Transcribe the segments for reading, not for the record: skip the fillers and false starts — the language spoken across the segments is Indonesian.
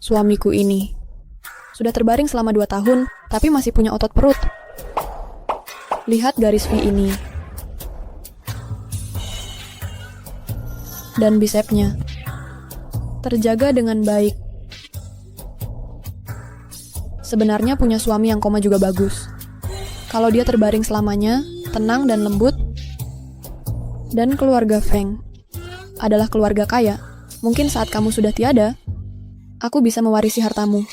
Suamiku ini sudah terbaring selama 2 tahun, tapi masih punya otot perut. Lihat garis V ini. Dan bisepnya. Terjaga dengan baik. Sebenarnya punya suami yang koma juga bagus. Kalau dia terbaring selamanya, tenang dan lembut. Dan keluarga Feng adalah keluarga kaya. Mungkin saat kamu sudah tiada, aku bisa mewarisi hartamu.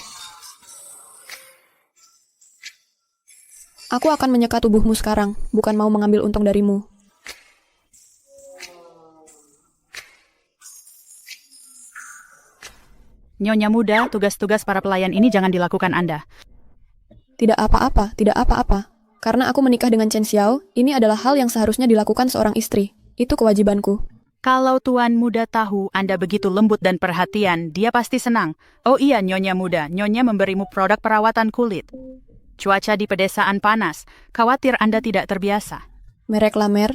Aku akan menyeka tubuhmu sekarang, bukan mau mengambil untung darimu. Nyonya muda, tugas-tugas para pelayan ini jangan dilakukan Anda. Tidak apa-apa, tidak apa-apa. Karena aku menikah dengan Chen Xiao, ini adalah hal yang seharusnya dilakukan seorang istri. Itu kewajibanku. Kalau tuan muda tahu Anda begitu lembut dan perhatian, dia pasti senang. Oh iya, Nyonya muda, Nyonya memberimu produk perawatan kulit. Cuaca di pedesaan panas, khawatir Anda tidak terbiasa. Merek Lamer?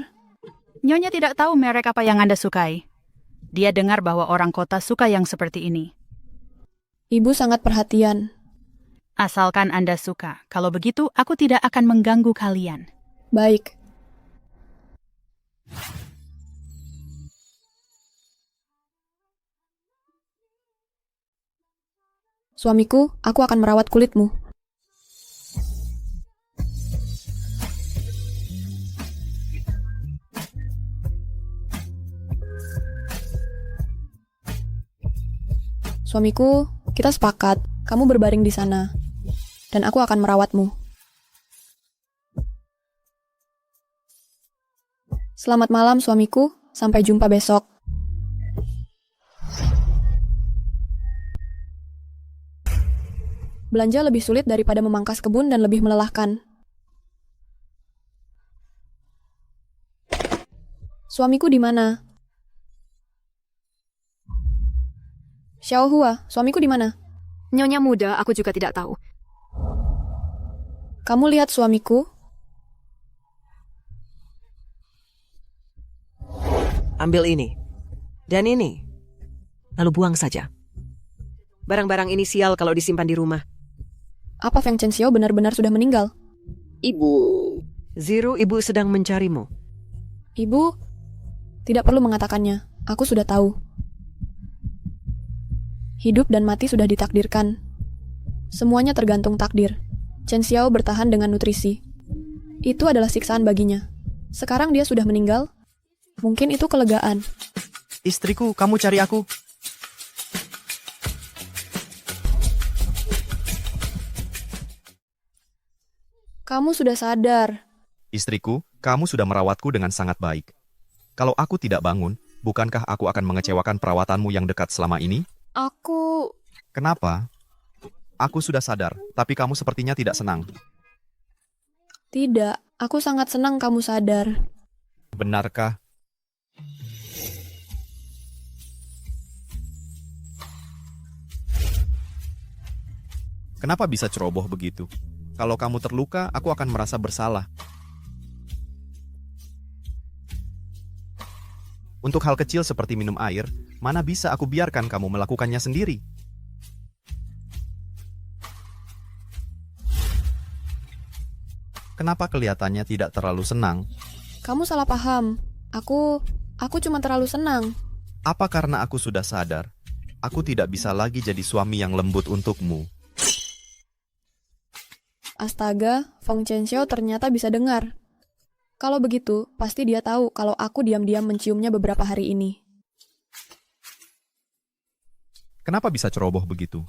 Nyonya tidak tahu merek apa yang Anda sukai. Dia dengar bahwa orang kota suka yang seperti ini. Ibu sangat perhatian. Asalkan Anda suka. Kalau begitu, aku tidak akan mengganggu kalian. Baik. Suamiku, aku akan merawat kulitmu. Suamiku, kita sepakat. Kamu berbaring di sana. Dan aku akan merawatmu. Selamat malam, suamiku. Sampai jumpa besok. Belanja lebih sulit daripada memangkas kebun dan lebih melelahkan. Suamiku di mana? Xiao Hua, suamiku di mana? Nyonya muda, aku juga tidak tahu. Kamu lihat suamiku? Ambil ini. Dan ini. Lalu buang saja. Barang-barang ini sial kalau disimpan di rumah. Apa Feng Chen Xiao benar-benar sudah meninggal? Ibu. Zero, ibu sedang mencarimu. Ibu, tidak perlu mengatakannya. Aku sudah tahu. Hidup dan mati sudah ditakdirkan. Semuanya tergantung takdir. Chen Xiao bertahan dengan nutrisi. Itu adalah siksaan baginya. Sekarang dia sudah meninggal. Mungkin itu kelegaan. Istriku, kamu cari aku. Kamu sudah sadar. Istriku, kamu sudah merawatku dengan sangat baik. Kalau aku tidak bangun, bukankah aku akan mengecewakan perawatanmu yang dekat selama ini? Aku... Kenapa? Aku sudah sadar, tapi kamu sepertinya tidak senang. Tidak, aku sangat senang kamu sadar. Benarkah? Kenapa bisa ceroboh begitu? Kalau kamu terluka, aku akan merasa bersalah. Untuk hal kecil seperti minum air, mana bisa aku biarkan kamu melakukannya sendiri? Kenapa kelihatannya tidak terlalu senang? Kamu salah paham. Aku cuma terlalu senang. Apa karena aku sudah sadar? Aku tidak bisa lagi jadi suami yang lembut untukmu. Astaga, Feng Chen Xiao ternyata bisa dengar. Kalau begitu, pasti dia tahu kalau aku diam-diam menciumnya beberapa hari ini. Kenapa bisa ceroboh begitu?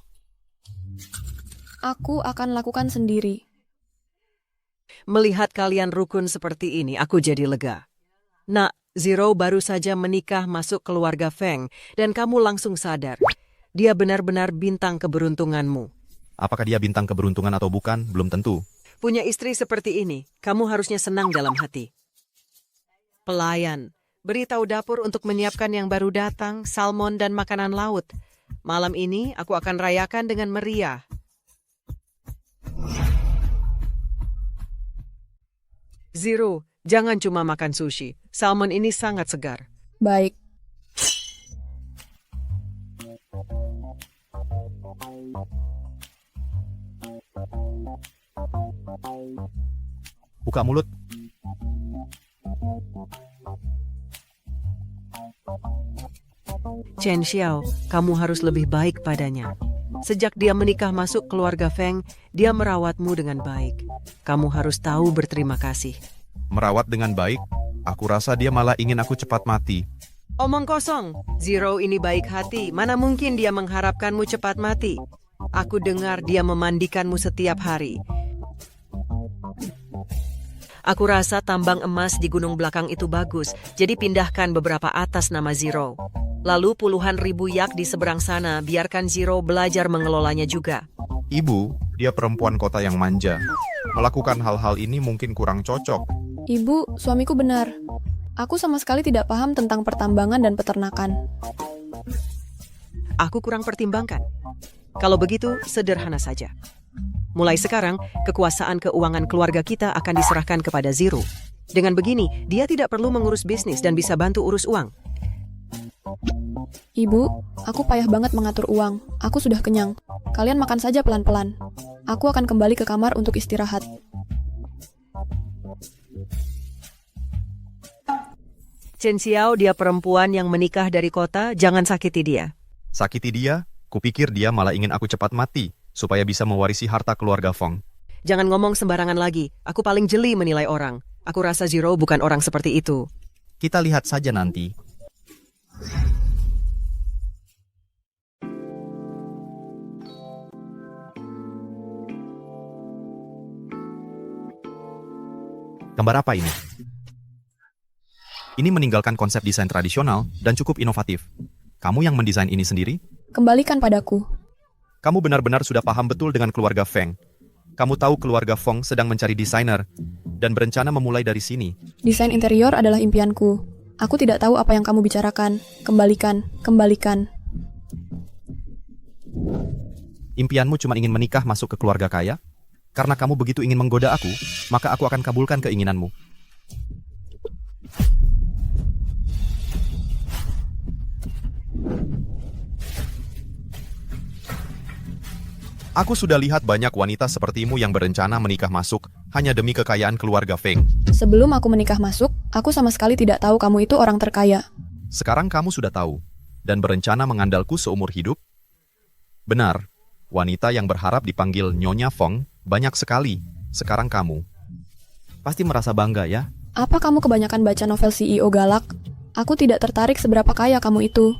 Aku akan lakukan sendiri. Melihat kalian rukun seperti ini, aku jadi lega. Nak, Zero baru saja menikah masuk keluarga Feng, dan kamu langsung sadar. Dia benar-benar bintang keberuntunganmu. Apakah dia bintang keberuntungan atau bukan, belum tentu. Punya istri seperti ini, kamu harusnya senang dalam hati. Pelayan, beritahu dapur untuk menyiapkan yang baru datang, salmon dan makanan laut. Malam ini aku akan rayakan dengan meriah. Zero, jangan cuma makan sushi. Salmon ini sangat segar. Baik. Buka mulut. Chen Xiao, kamu harus lebih baik padanya. Sejak dia menikah masuk keluarga Feng, dia merawatmu dengan baik. Kamu harus tahu berterima kasih. Merawat dengan baik? Aku rasa dia malah ingin aku cepat mati. Omong kosong, Zero ini baik hati. Mana mungkin dia mengharapkanmu cepat mati? Aku dengar dia memandikanmu setiap hari. Aku rasa tambang emas di gunung belakang itu bagus, jadi pindahkan beberapa atas nama Zero. Lalu puluhan ribu yak di seberang sana, biarkan Zero belajar mengelolanya juga. Ibu, dia perempuan kota yang manja. Melakukan hal-hal ini mungkin kurang cocok. Ibu, suamiku benar. Aku sama sekali tidak paham tentang pertambangan dan peternakan. Aku kurang pertimbangkan. Kalau begitu, sederhana saja. Mulai sekarang, kekuasaan keuangan keluarga kita akan diserahkan kepada Zero. Dengan begini, dia tidak perlu mengurus bisnis dan bisa bantu urus uang. Ibu, aku payah banget mengatur uang. Aku sudah kenyang. Kalian makan saja pelan-pelan. Aku akan kembali ke kamar untuk istirahat. Chen Xiao, dia perempuan yang menikah dari kota, jangan sakiti dia. Sakiti dia? Kupikir dia malah ingin aku cepat mati, supaya bisa mewarisi harta keluarga Feng. Jangan ngomong sembarangan lagi. Aku paling jeli menilai orang. Aku rasa Zero bukan orang seperti itu. Kita lihat saja nanti. Gambar apa ini? Ini meninggalkan konsep desain tradisional dan cukup inovatif. Kamu yang mendesain ini sendiri? Kembalikan padaku. Kamu benar-benar sudah paham betul dengan keluarga Feng. Kamu tahu keluarga Feng sedang mencari desainer dan berencana memulai dari sini. Desain interior adalah impianku. Aku tidak tahu apa yang kamu bicarakan. Kembalikan, kembalikan. Impianmu cuma ingin menikah masuk ke keluarga kaya? Karena kamu begitu ingin menggoda aku, maka aku akan kabulkan keinginanmu. Aku sudah lihat banyak wanita sepertimu yang berencana menikah masuk hanya demi kekayaan keluarga Feng. Sebelum aku menikah masuk, aku sama sekali tidak tahu kamu itu orang terkaya. Sekarang kamu sudah tahu dan berencana mengandalku seumur hidup? Benar, wanita yang berharap dipanggil Nyonya Feng banyak sekali. Sekarang kamu pasti merasa bangga ya? Apa kamu kebanyakan baca novel CEO galak? Aku tidak tertarik seberapa kaya kamu itu.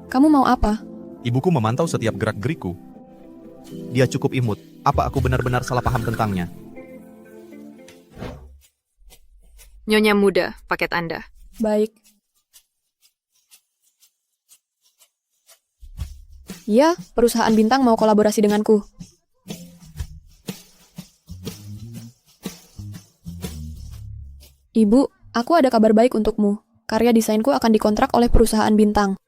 Kamu mau apa? Ibuku memantau setiap gerak-gerikku. Dia cukup imut. Apa aku benar-benar salah paham tentangnya? Nyonya muda, paket Anda. Baik. Ya, perusahaan bintang mau kolaborasi denganku. Ibu, aku ada kabar baik untukmu. Karya desainku akan dikontrak oleh perusahaan bintang.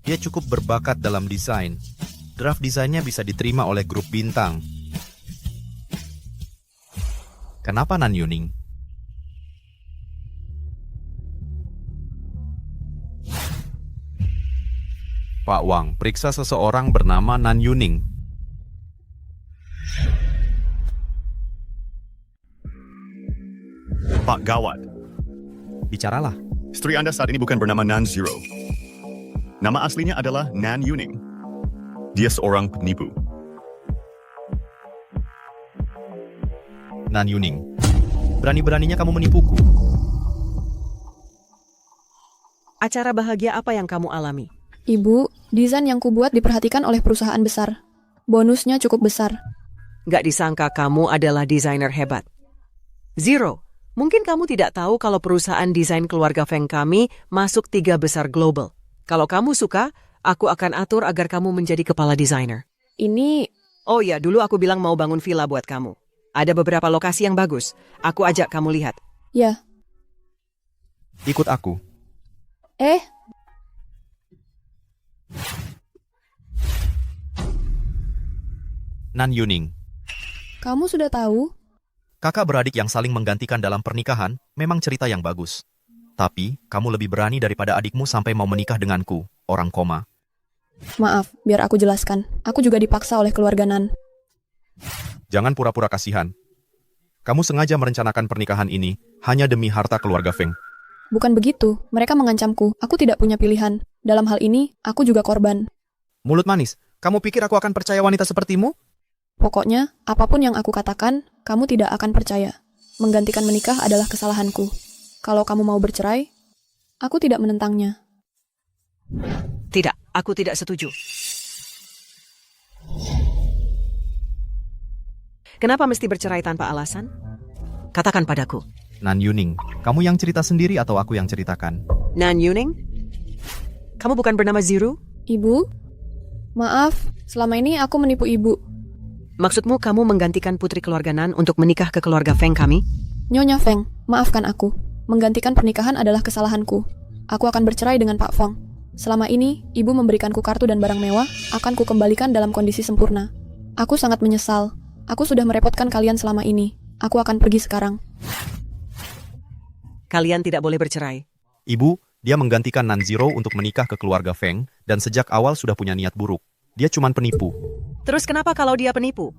Dia cukup berbakat dalam desain. Draft desainnya bisa diterima oleh grup bintang. Kenapa Nan Yuning? Pak Wang, periksa seseorang bernama Nan Yuning. Pak Gawat, Bicaralah. istri Anda saat ini bukan bernama Nan Zero. Nama aslinya adalah Nan Yuning. Dia seorang penipu. Nan Yuning, berani-beraninya kamu menipuku. Acara bahagia apa yang kamu alami? Ibu, desain yang kubuat diperhatikan oleh perusahaan besar. Bonusnya cukup besar. Gak disangka kamu adalah desainer hebat. Zero, mungkin kamu tidak tahu kalau perusahaan desain keluarga Feng kami masuk 3 besar global. Kalau kamu suka, aku akan atur agar kamu menjadi kepala desainer. Ini, Oh ya, dulu aku bilang mau bangun villa buat kamu. Ada beberapa lokasi yang bagus. Aku ajak kamu lihat. ya, Ikut aku. Eh, Nan Yuning, kamu sudah tahu? kakak beradik yang saling menggantikan dalam pernikahan memang cerita yang bagus. Tapi, kamu lebih berani daripada adikmu sampai mau menikah denganku, orang koma. Maaf, biar aku jelaskan. Aku juga dipaksa oleh keluarga Nan. Jangan pura-pura kasihan. Kamu sengaja merencanakan pernikahan ini hanya demi harta keluarga Feng. Bukan begitu, mereka mengancamku. Aku tidak punya pilihan. Dalam hal ini, aku juga korban. Mulut manis, kamu pikir aku akan percaya wanita sepertimu? Pokoknya, apapun yang aku katakan, kamu tidak akan percaya. Menggantikan menikah adalah kesalahanku. Kalau kamu mau bercerai, aku tidak menentangnya. Tidak, aku tidak setuju. Kenapa mesti bercerai tanpa alasan? Katakan padaku. Nan Yuning, kamu yang cerita sendiri atau aku yang ceritakan? Nan Yuning? Kamu bukan bernama Zero? Ibu? Maaf, selama ini aku menipu ibu. Maksudmu kamu menggantikan putri keluarga Nan untuk menikah ke keluarga Feng kami? Nyonya Feng, maafkan aku. Menggantikan pernikahan adalah kesalahanku. Aku akan bercerai dengan Pak Feng. Selama ini, ibu memberikanku kartu dan barang mewah, akan kukembalikan dalam kondisi sempurna. Aku sangat menyesal. Aku sudah merepotkan kalian selama ini. Aku akan pergi sekarang. Kalian tidak boleh bercerai. Ibu, dia menggantikan Nan Zero untuk menikah ke keluarga Feng, dan sejak awal sudah punya niat buruk. Dia cuma penipu. Terus kenapa kalau dia penipu?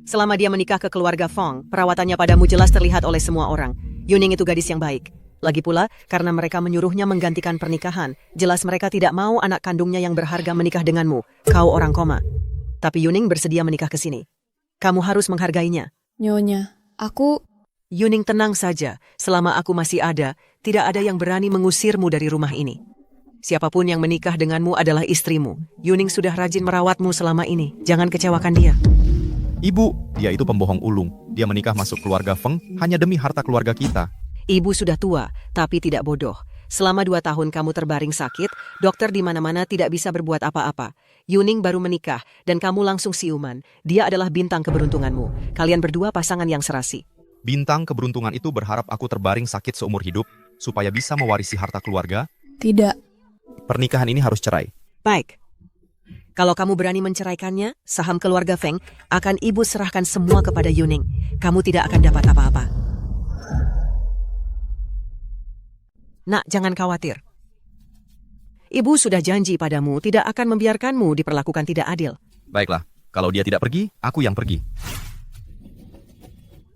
Selama dia menikah ke keluarga Feng, perawatannya padamu jelas terlihat oleh semua orang. Yuning itu gadis yang baik. Lagi pula, karena mereka menyuruhnya menggantikan pernikahan, jelas mereka tidak mau anak kandungnya yang berharga menikah denganmu. Kau orang koma. Tapi Yuning bersedia menikah ke sini. Kamu harus menghargainya. Nyonya, aku... Yuning, tenang saja. Selama aku masih ada, tidak ada yang berani mengusirmu dari rumah ini. Siapapun yang menikah denganmu adalah istrimu. Yuning sudah rajin merawatmu selama ini. Jangan kecewakan dia. Ibu, dia itu pembohong ulung. Dia menikah masuk keluarga Feng hanya demi harta keluarga kita. Ibu sudah tua, tapi tidak bodoh. Selama 2 tahun kamu terbaring sakit, dokter di mana-mana tidak bisa berbuat apa-apa. Yuning baru menikah, dan kamu langsung siuman. Dia adalah bintang keberuntunganmu. Kalian berdua pasangan yang serasi. Bintang keberuntungan itu berharap aku terbaring sakit seumur hidup, supaya bisa mewarisi harta keluarga. Tidak. Pernikahan ini harus cerai. Baik. Kalau kamu berani menceraikannya, saham keluarga Feng akan ibu serahkan semua kepada Yuning. Kamu tidak akan dapat apa-apa. Nak, jangan khawatir. Ibu sudah janji padamu tidak akan membiarkanmu diperlakukan tidak adil. Baiklah, kalau dia tidak pergi, aku yang pergi.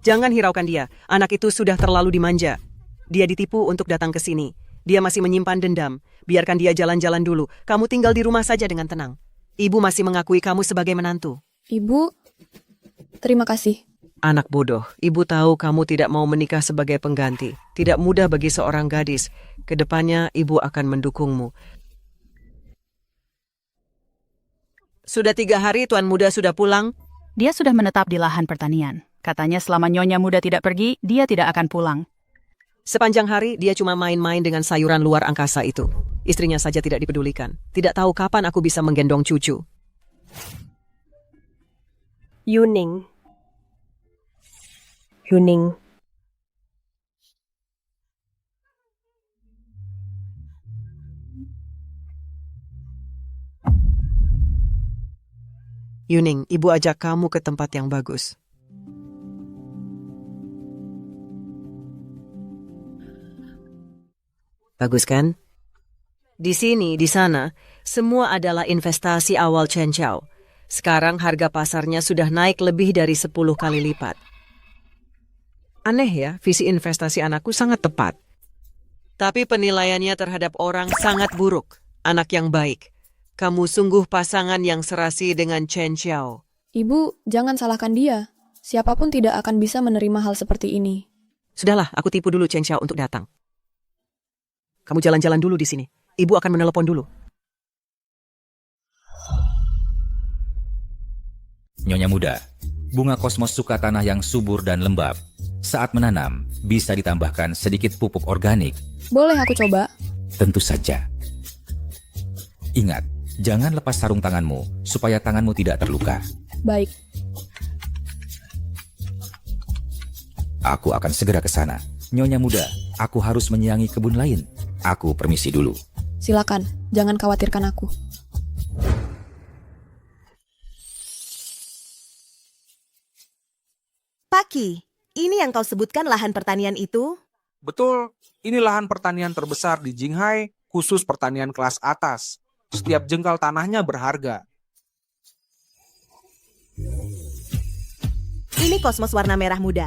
Jangan hiraukan dia, anak itu sudah terlalu dimanja. Dia ditipu untuk datang ke sini. Dia masih menyimpan dendam. Biarkan dia jalan-jalan dulu. Kamu tinggal di rumah saja dengan tenang. Ibu masih mengakui kamu sebagai menantu. Ibu, terima kasih. Anak bodoh, ibu tahu kamu tidak mau menikah sebagai pengganti. Tidak mudah bagi seorang gadis. Kedepannya ibu akan mendukungmu. Sudah 3 hari Tuan Muda sudah pulang. Dia sudah menetap di lahan pertanian. Katanya selama Nyonya Muda tidak pergi, dia tidak akan pulang. Sepanjang hari dia cuma main-main dengan sayuran luar angkasa itu. Istrinya saja tidak dipedulikan. Tidak tahu kapan aku bisa menggendong cucu. Yuning. Yuning. Yuning, ibu ajak kamu ke tempat yang bagus. Bagus kan? Di sini, di sana, semua adalah investasi awal Chen Chao. Sekarang harga pasarnya sudah naik lebih dari 10 kali lipat. Aneh ya, visi investasi anakku sangat tepat. Tapi penilaiannya terhadap orang sangat buruk. Anak yang baik. Kamu sungguh pasangan yang serasi dengan Chen Xiao. Ibu, jangan salahkan dia. Siapapun tidak akan bisa menerima hal seperti ini. Sudahlah, aku tipu dulu Chen Xiao untuk datang. Kamu jalan-jalan dulu di sini. Ibu akan menelepon dulu. Nyonya Muda, bunga kosmos suka tanah yang subur dan lembab. Saat menanam, bisa ditambahkan sedikit pupuk organik. Boleh aku coba? Tentu saja. Ingat, jangan lepas sarung tanganmu, supaya tanganmu tidak terluka. Baik. Aku akan segera ke sana. Nyonya Muda, aku harus menyiangi kebun lain. Aku permisi dulu. Silakan, jangan khawatirkan aku. Paki, ini yang kau sebutkan lahan pertanian itu? Betul, ini lahan pertanian terbesar di Jinghai, khusus pertanian kelas atas. Setiap jengkal tanahnya berharga. Ini kosmos warna merah muda.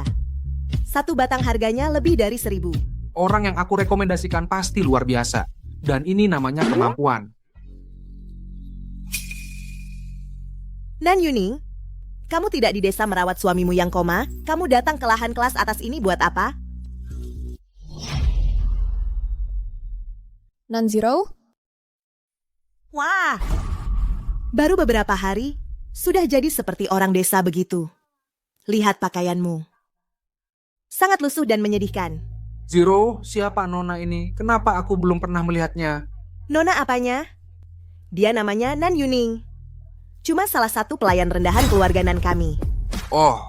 Satu batang harganya lebih dari 1.000. Orang yang aku rekomendasikan pasti luar biasa. Dan ini namanya kemampuan. Nan Yuning, kamu tidak di desa merawat suamimu yang koma? Kamu datang ke lahan kelas atas ini buat apa? Nan Zero? Wah, baru beberapa hari, sudah jadi seperti orang desa begitu. Lihat pakaianmu. Sangat lusuh dan menyedihkan. Zero, siapa Nona ini? Kenapa aku belum pernah melihatnya? Nona apanya? Dia namanya Nan Yuning. Cuma salah satu pelayan rendahan keluarga Nan kami. Oh,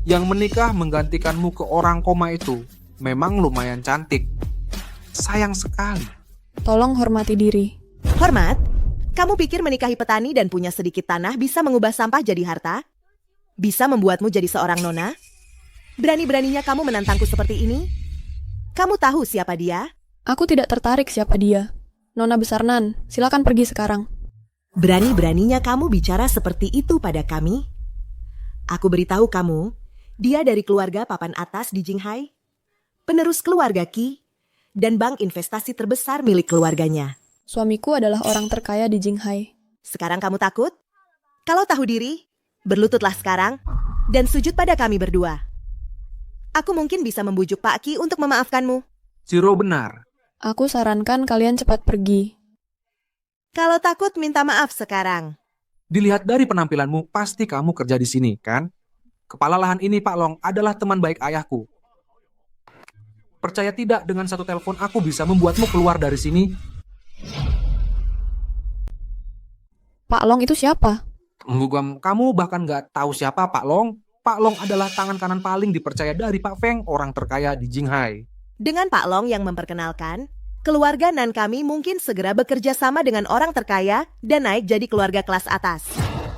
yang menikah menggantikanmu ke orang koma itu memang lumayan cantik. Sayang sekali. Tolong hormati diri. Hormat? Kamu pikir menikahi petani dan punya sedikit tanah bisa mengubah sampah jadi harta? Bisa membuatmu jadi seorang nona? Berani-beraninya kamu menantangku seperti ini? Kamu tahu siapa dia? Aku tidak tertarik siapa dia. Nona besar Nan, silakan pergi sekarang. Berani-beraninya kamu bicara seperti itu pada kami? Aku beritahu kamu, dia dari keluarga papan atas di Jinghai, penerus keluarga Qi, dan bank investasi terbesar milik keluarganya. Suamiku adalah orang terkaya di Jinghai. Sekarang kamu takut? Kalau tahu diri, berlututlah sekarang dan sujud pada kami berdua. Aku mungkin bisa membujuk Pak Qi untuk memaafkanmu. Zero benar. Aku sarankan kalian cepat pergi. Kalau takut, minta maaf sekarang. Dilihat dari penampilanmu, pasti kamu kerja di sini, kan? Kepala lahan ini, Pak Long, adalah teman baik ayahku. Percaya tidak, dengan satu telepon aku bisa membuatmu keluar dari sini? Pak Long itu siapa? Kamu bahkan nggak tahu siapa Pak Long? Pak Long adalah tangan kanan paling dipercaya dari Pak Feng, orang terkaya di Jinghai. Dengan Pak Long yang memperkenalkan, keluarga Nan kami mungkin segera bekerja sama dengan orang terkaya dan naik jadi keluarga kelas atas.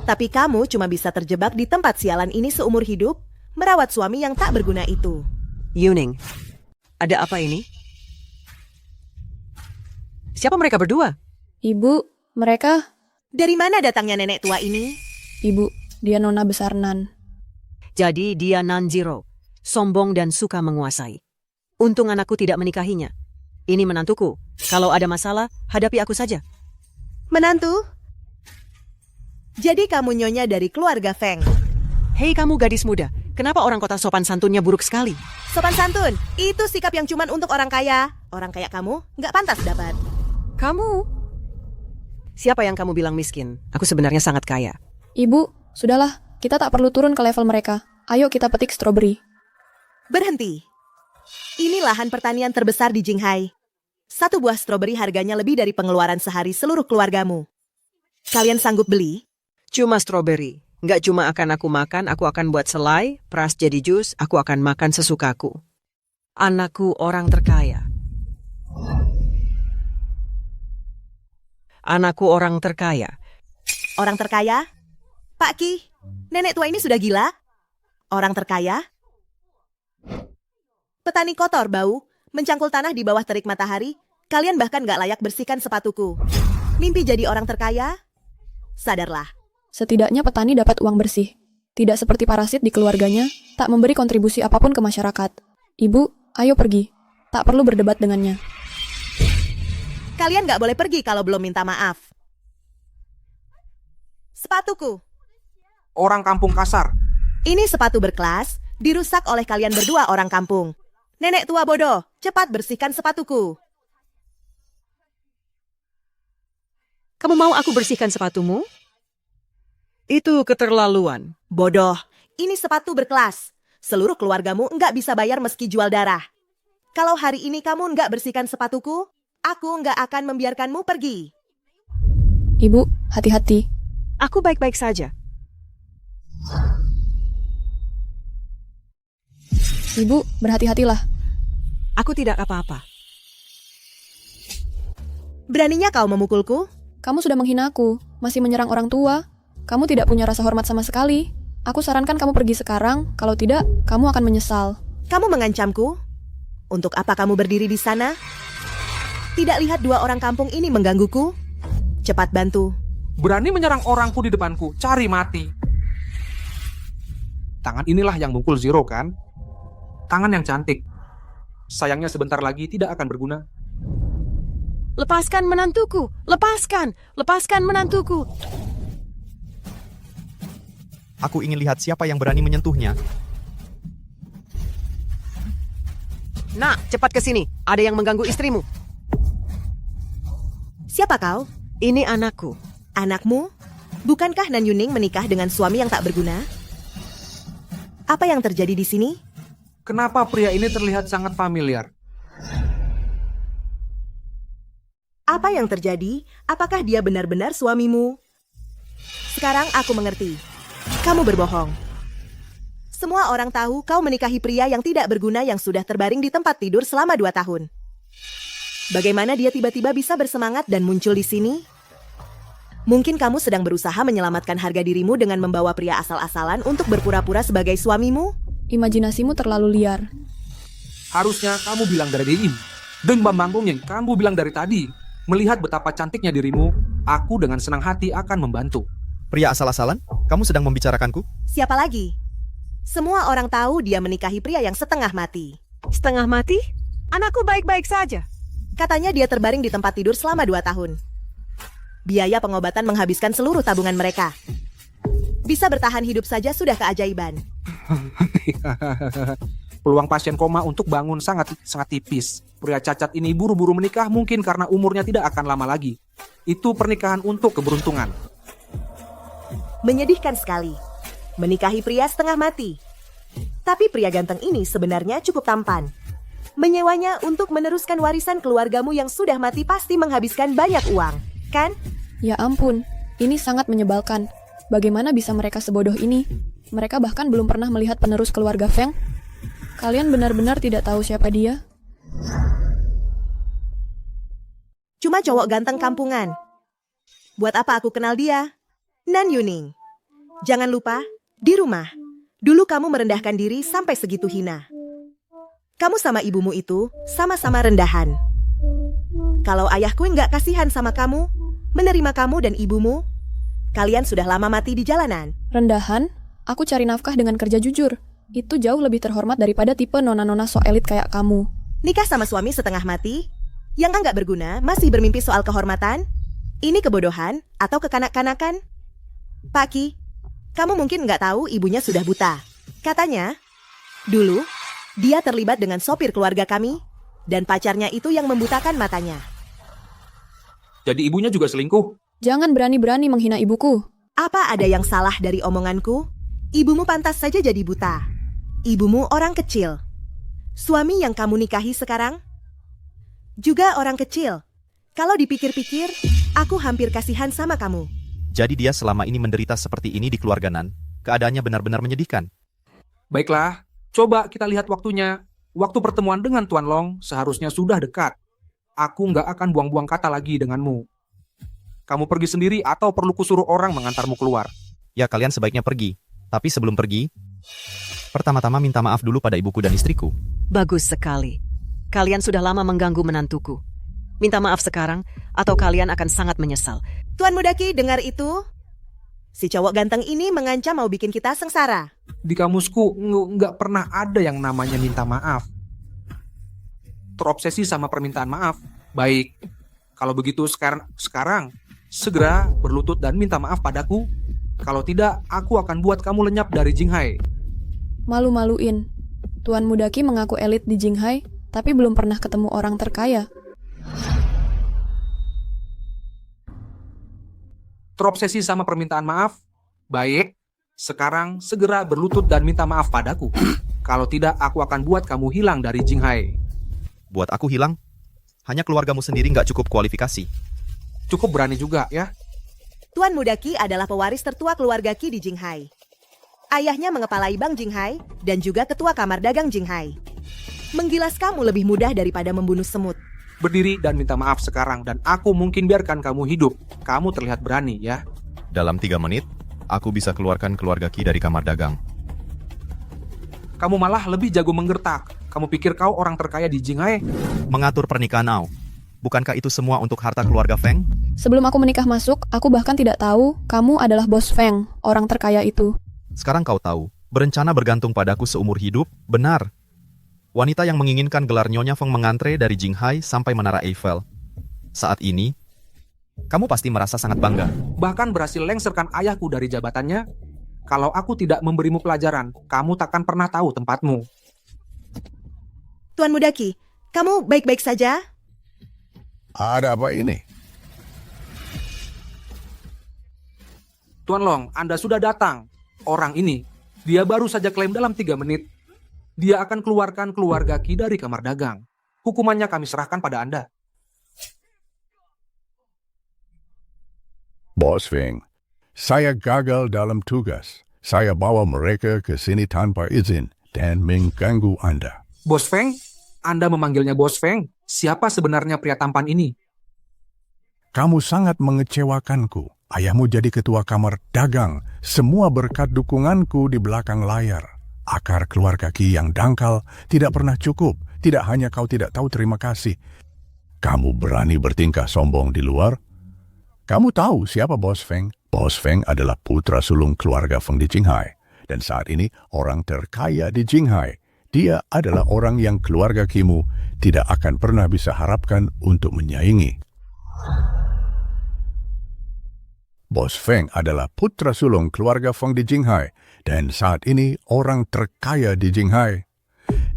Tapi kamu cuma bisa terjebak di tempat sialan ini seumur hidup, merawat suami yang tak berguna itu. Yuning, ada apa ini? Siapa mereka berdua? Ibu, mereka... Dari mana datangnya nenek tua ini? Ibu, dia nona besar Nan. Jadi dia Nan Zero, sombong dan suka menguasai. Untung anakku tidak menikahinya. Ini menantuku. Kalau ada masalah, hadapi aku saja. Menantu? Jadi kamu nyonya dari keluarga Feng? Hei kamu gadis muda, kenapa orang kota sopan santunnya buruk sekali? Sopan santun, itu sikap yang cuman untuk orang kaya. Orang kaya kamu nggak pantas dapat. Kamu? Siapa yang kamu bilang miskin? Aku sebenarnya sangat kaya. Ibu, sudahlah, kita tak perlu turun ke level mereka. Ayo kita petik stroberi. Berhenti. Ini lahan pertanian terbesar di Jinghai. Satu buah stroberi harganya lebih dari pengeluaran sehari seluruh keluargamu. Kalian sanggup beli? Cuma stroberi. Nggak cuma akan aku akan buat selai, peras jadi jus, aku akan makan sesukaku. Anakku orang terkaya. Anakku orang terkaya. Orang terkaya? Pak Qi, nenek tua ini sudah gila? Orang terkaya? Petani kotor bau, mencangkul tanah di bawah terik matahari, kalian bahkan gak layak bersihkan sepatuku. Mimpi jadi orang terkaya? Sadarlah. Setidaknya petani dapat uang bersih. Tidak seperti parasit di keluarganya, tak memberi kontribusi apapun ke masyarakat. Ibu, ayo pergi. Tak perlu berdebat dengannya. Kalian gak boleh pergi kalau belum minta maaf. Sepatuku. Orang kampung kasar. Ini sepatu berkelas, dirusak oleh kalian berdua orang kampung. Nenek tua bodoh, cepat bersihkan sepatuku. Kamu mau aku bersihkan sepatumu? Itu keterlaluan. Bodoh, ini sepatu berkelas. Seluruh keluargamu nggak bisa bayar meski jual darah. Kalau hari ini kamu nggak bersihkan sepatuku, aku nggak akan membiarkanmu pergi. Ibu, hati-hati. Aku baik-baik saja. Ibu, berhati-hatilah. Aku tidak apa-apa. Beraninya kau memukulku? Kamu sudah menghina aku, masih menyerang orang tua. Kamu tidak punya rasa hormat sama sekali. Aku sarankan kamu pergi sekarang, kalau tidak, kamu akan menyesal. Kamu mengancamku? Untuk apa kamu berdiri di sana? Tidak lihat dua orang kampung ini menggangguku? Cepat bantu. Berani menyerang orangku di depanku, cari mati. Tangan inilah yang mukul Zero kan? Tangan yang cantik. Sayangnya sebentar lagi tidak akan berguna. Lepaskan menantuku! Lepaskan! Lepaskan menantuku! Aku ingin lihat siapa yang berani menyentuhnya. Nak, cepat ke sini. Ada yang mengganggu istrimu. Siapa kau? Ini anakku. Anakmu? Bukankah Nan Yuning menikah dengan suami yang tak berguna? Apa yang terjadi di sini? Kenapa pria ini terlihat sangat familiar? Apa yang terjadi? Apakah dia benar-benar suamimu? Sekarang aku mengerti. Kamu berbohong. Semua orang tahu kau menikahi pria yang tidak berguna yang sudah terbaring di tempat tidur selama 2 tahun. Bagaimana dia tiba-tiba bisa bersemangat dan muncul di sini? Mungkin kamu sedang berusaha menyelamatkan harga dirimu dengan membawa pria asal-asalan untuk berpura-pura sebagai suamimu? Imajinasimu terlalu liar. Harusnya kamu bilang dari dirimu. Dan Bambang yang kamu bilang dari tadi. Melihat betapa cantiknya dirimu, aku dengan senang hati akan membantu. Pria asal-asalan? Kamu sedang membicarakanku? Siapa lagi? Semua orang tahu dia menikahi pria yang setengah mati. Setengah mati? Anakku baik-baik saja. Katanya dia terbaring di tempat tidur selama 2 tahun. Biaya pengobatan menghabiskan seluruh tabungan mereka. Bisa bertahan hidup saja sudah keajaiban. Peluang pasien koma untuk bangun sangat tipis. Pria cacat ini buru-buru menikah mungkin karena umurnya tidak akan lama lagi. Itu pernikahan untuk keberuntungan. Menyedihkan sekali. Menikahi pria setengah mati. Tapi pria ganteng ini sebenarnya cukup tampan. Menyewanya untuk meneruskan warisan keluargamu yang sudah mati pasti menghabiskan banyak uang, kan? Ya ampun, ini sangat menyebalkan. Bagaimana bisa mereka sebodoh ini? Mereka bahkan belum pernah melihat penerus keluarga Feng. Kalian benar-benar tidak tahu siapa dia? Cuma cowok ganteng kampungan. Buat apa aku kenal dia? Nan Yuning. Jangan lupa, di rumah, dulu kamu merendahkan diri sampai segitu hina. Kamu sama ibumu itu sama-sama rendahan. Kalau ayahku nggak kasihan sama kamu, menerima kamu dan ibumu, kalian sudah lama mati di jalanan. Rendahan? Aku cari nafkah dengan kerja jujur. Itu jauh lebih terhormat daripada tipe nona-nona so elit kayak kamu. Nikah sama suami setengah mati, yang nggak berguna, masih bermimpi soal kehormatan? Ini kebodohan atau kekanak-kanakan? Pak Ki, kamu mungkin nggak tahu ibunya sudah buta. Katanya, dulu, dia terlibat dengan sopir keluarga kami, dan pacarnya itu yang membutakan matanya. Jadi ibunya juga selingkuh? Jangan berani-berani menghina ibuku. Apa ada yang salah dari omonganku? Ibumu pantas saja jadi buta. Ibumu orang kecil. Suami yang kamu nikahi sekarang juga orang kecil. Kalau dipikir-pikir, aku hampir kasihan sama kamu. Jadi dia selama ini menderita seperti ini di keluarga Nan. Keadaannya benar-benar menyedihkan. Baiklah, coba kita lihat waktunya. Waktu pertemuan dengan Tuan Long seharusnya sudah dekat. Aku nggak akan buang-buang kata lagi denganmu. Kamu pergi sendiri atau perlu kusuruh orang mengantarmu keluar? Ya, kalian sebaiknya pergi. Tapi sebelum pergi, pertama-tama minta maaf dulu pada ibuku dan istriku. Bagus sekali. Kalian sudah lama mengganggu menantuku. Minta maaf sekarang, atau kalian akan sangat menyesal. Tuan Mudaki, dengar itu? Si cowok ganteng ini mengancam mau bikin kita sengsara. Di kamusku nggak pernah ada yang namanya minta maaf. Terobsesi sama permintaan maaf. Baik, kalau begitu sekarang segera berlutut dan minta maaf padaku. Kalau tidak, aku akan buat kamu lenyap dari Jinghai. Malu-maluin. Tuan Mudaki mengaku elit di Jinghai, tapi belum pernah ketemu orang terkaya. Terobsesi sama permintaan maaf? Baik, sekarang segera berlutut dan minta maaf padaku. Kalau tidak, aku akan buat kamu hilang dari Jinghai. Buat aku hilang? Hanya keluargamu sendiri nggak cukup kualifikasi. Cukup berani juga, ya? Tuan Mudaki adalah pewaris tertua keluarga Qi di Jinghai. Ayahnya mengepalai Bank Jinghai dan juga ketua kamar dagang Jinghai. Menggilas kamu lebih mudah daripada membunuh semut. Berdiri dan minta maaf sekarang dan aku mungkin biarkan kamu hidup. Kamu terlihat berani ya. Dalam 3 menit, aku bisa keluarkan keluarga Qi dari kamar dagang. Kamu malah lebih jago menggertak. Kamu pikir kau orang terkaya di Jinghai? Mengatur pernikahan Ao. Bukankah itu semua untuk harta keluarga Feng? Sebelum aku menikah masuk, aku bahkan tidak tahu kamu adalah bos Feng, orang terkaya itu. Sekarang kau tahu, berencana bergantung padaku seumur hidup, benar. Wanita yang menginginkan gelar Nyonya Feng mengantre dari Jinghai sampai Menara Eiffel. Saat ini, kamu pasti merasa sangat bangga. Bahkan berhasil lengserkan ayahku dari jabatannya. Kalau aku tidak memberimu pelajaran, kamu takkan pernah tahu tempatmu. Tuan Muda Qi, kamu baik-baik saja? Ada apa ini? Tuan Long, Anda sudah datang. Orang ini, dia baru saja klaim dalam 3 menit. Dia akan keluarkan keluarga Qi dari kamar dagang. Hukumannya kami serahkan pada Anda. Bos Feng, saya gagal dalam tugas. Saya bawa mereka ke sini tanpa izin dan mengganggu Anda. Bos Feng? Anda memanggilnya Bos Feng? Siapa sebenarnya pria tampan ini? Kamu sangat mengecewakanku. Ayahmu jadi ketua kamar dagang. Semua berkat dukunganku di belakang layar. Akar keluarga Qi yang dangkal tidak pernah cukup. Tidak hanya kau tidak tahu terima kasih. Kamu berani bertingkah sombong di luar? Kamu tahu siapa Bos Feng? Bos Feng adalah putra sulung keluarga Feng di Jinghai. Dan saat ini orang terkaya di Jinghai. Dia adalah orang yang keluarga Qimu tidak akan pernah bisa harapkan untuk menyaingi. Bos Feng adalah putra sulung keluarga Feng di Jinghai. Dan saat ini orang terkaya di Jinghai.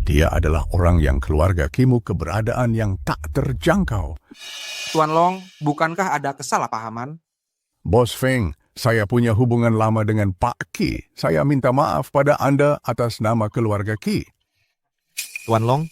Dia adalah orang yang keluarga Qimu keberadaan yang tak terjangkau. Tuan Long, bukankah ada kesalahpahaman? Bos Feng, saya punya hubungan lama dengan Pak Qi. Saya minta maaf pada Anda atas nama keluarga Qi. Tuan Long,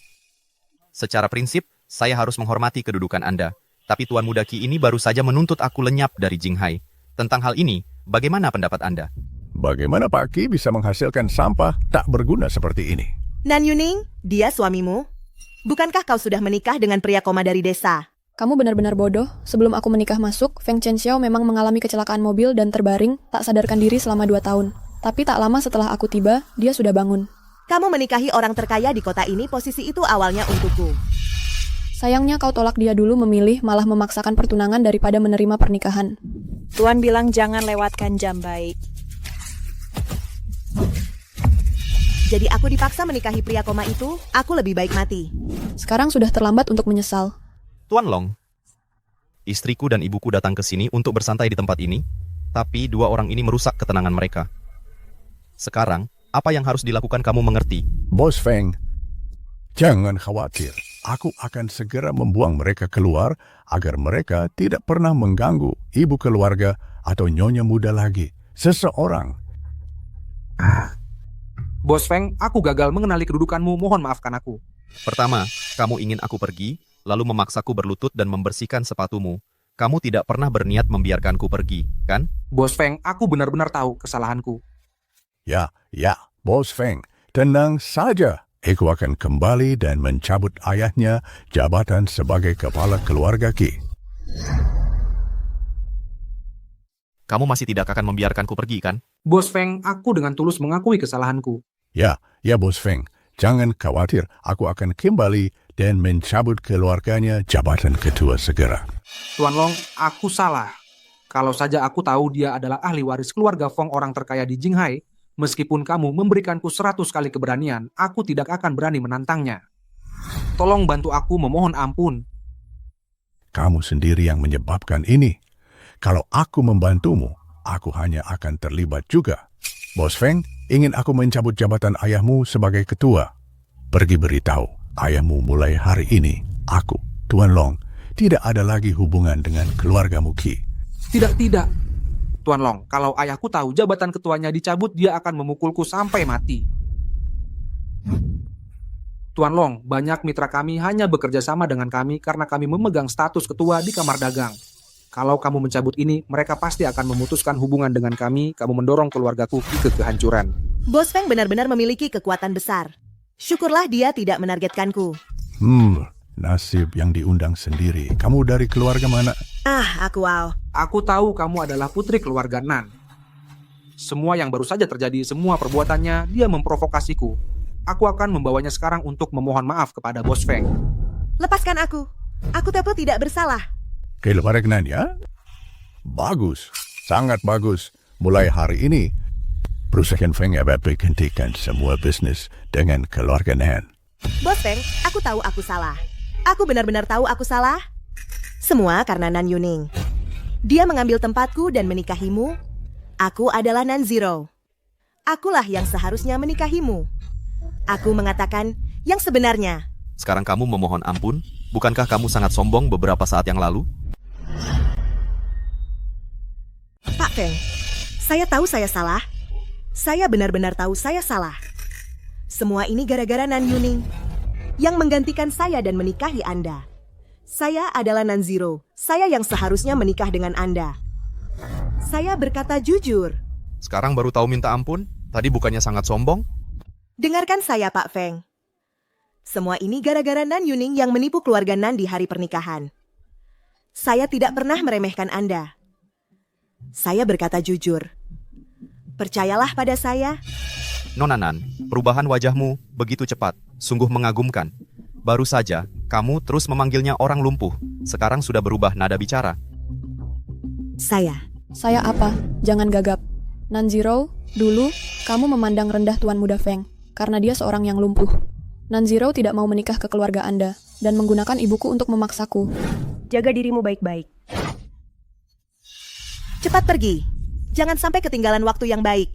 secara prinsip, saya harus menghormati kedudukan Anda. Tapi Tuan Muda Qi ini baru saja menuntut aku lenyap dari Jinghai. Tentang hal ini, bagaimana pendapat Anda? Bagaimana Pak Qi bisa menghasilkan sampah tak berguna seperti ini? Nan Yuning, dia suamimu. Bukankah kau sudah menikah dengan pria koma dari desa? Kamu benar-benar bodoh. Sebelum aku menikah masuk, Feng Chenxiao memang mengalami kecelakaan mobil dan terbaring, tak sadarkan diri selama 2 tahun. Tapi tak lama setelah aku tiba, dia sudah bangun. Kamu menikahi orang terkaya di kota ini, posisi itu awalnya untukku. Sayangnya kau tolak dia dulu memilih malah memaksakan pertunangan daripada menerima pernikahan. Tuan bilang jangan lewatkan jam baik. Jadi aku dipaksa menikahi pria koma itu, aku lebih baik mati. Sekarang sudah terlambat untuk menyesal. Tuan Long, istriku dan ibuku datang ke sini untuk bersantai di tempat ini, tapi 2 orang ini merusak ketenangan mereka. Sekarang, apa yang harus dilakukan kamu mengerti? Bos Feng, jangan khawatir. Aku akan segera membuang mereka keluar agar mereka tidak pernah mengganggu ibu keluarga atau nyonya muda lagi. Seseorang. Bos Feng, aku gagal mengenali kedudukanmu, mohon maafkan aku. Pertama, kamu ingin aku pergi, lalu memaksaku berlutut dan membersihkan sepatumu. Kamu tidak pernah berniat membiarkanku pergi, kan? Bos Feng, aku benar-benar tahu kesalahanku. Ya, Bos Feng, tenang saja. Aku akan kembali dan mencabut ayahnya jabatan sebagai kepala keluarga Qi. Kamu masih tidak akan membiarkanku pergi, kan? Bos Feng, aku dengan tulus mengakui kesalahanku. Ya, Bos Feng. Jangan khawatir, aku akan kembali dan mencabut keluarganya jabatan ketua segera. Tuan Long, aku salah. Kalau saja aku tahu dia adalah ahli waris keluarga Feng orang terkaya di Jinghai, meskipun kamu memberikanku 100 kali keberanian, aku tidak akan berani menantangnya. Tolong bantu aku memohon ampun. Kamu sendiri yang menyebabkan ini. Kalau aku membantumu, aku hanya akan terlibat juga. Bos Feng, ingin aku mencabut jabatan ayahmu sebagai ketua. Pergi beritahu, ayahmu mulai hari ini, aku, Tuan Long, tidak ada lagi hubungan dengan keluargamu Qi. Tidak. Tuan Long, kalau ayahku tahu jabatan ketuanya dicabut, dia akan memukulku sampai mati. Tuan Long, banyak mitra kami hanya bekerja sama dengan kami karena kami memegang status ketua di kamar dagang. Kalau kamu mencabut ini, mereka pasti akan memutuskan hubungan dengan kami, kamu mendorong keluargaku ke kehancuran. Bos Feng benar-benar memiliki kekuatan besar. Syukurlah dia tidak menargetkanku. Nasib yang diundang sendiri. Kamu dari keluarga mana? Aku Wow. Aku tahu kamu adalah putri keluarga Nan. Semua yang baru saja terjadi, semua perbuatannya, dia memprovokasiku. Aku akan membawanya sekarang untuk memohon maaf kepada Bos Feng. Lepaskan aku. Aku tepo tidak bersalah. Keluarga Nan ya? Bagus, sangat bagus. Mulai hari ini, perusahaan Feng dapat bergantikan semua bisnis dengan keluarga Nan. Bos Feng, aku tahu aku salah. Aku benar-benar tahu aku salah. Semua karena Nan Yuning. Dia mengambil tempatku dan menikahimu. Aku adalah Nan Zero. Akulah yang seharusnya menikahimu. Aku mengatakan yang sebenarnya. Sekarang kamu memohon ampun? Bukankah kamu sangat sombong beberapa saat yang lalu? Pak Feng, saya tahu saya salah. Saya benar-benar tahu saya salah. Semua ini gara-gara Nan Yuning yang menggantikan saya dan menikahi Anda. Saya adalah Nan Zero. Saya yang seharusnya menikah dengan Anda. Saya berkata jujur. Sekarang baru tahu minta ampun? Tadi bukannya sangat sombong? Dengarkan saya, Pak Feng. Semua ini gara-gara Nan Yuning yang menipu keluarga Nan di hari pernikahan. Saya tidak pernah meremehkan Anda. Saya berkata jujur. Percayalah pada saya. Nona Nan, perubahan wajahmu begitu cepat, sungguh mengagumkan. Baru saja, kamu terus memanggilnya orang lumpuh. Sekarang sudah berubah nada bicara. Saya apa? Jangan gagap. Nan Zero, dulu kamu memandang rendah Tuan Muda Feng karena dia seorang yang lumpuh. Nan Zero tidak mau menikah ke keluarga Anda dan menggunakan ibuku untuk memaksaku. Jaga dirimu baik-baik. Cepat pergi. Jangan sampai ketinggalan waktu yang baik.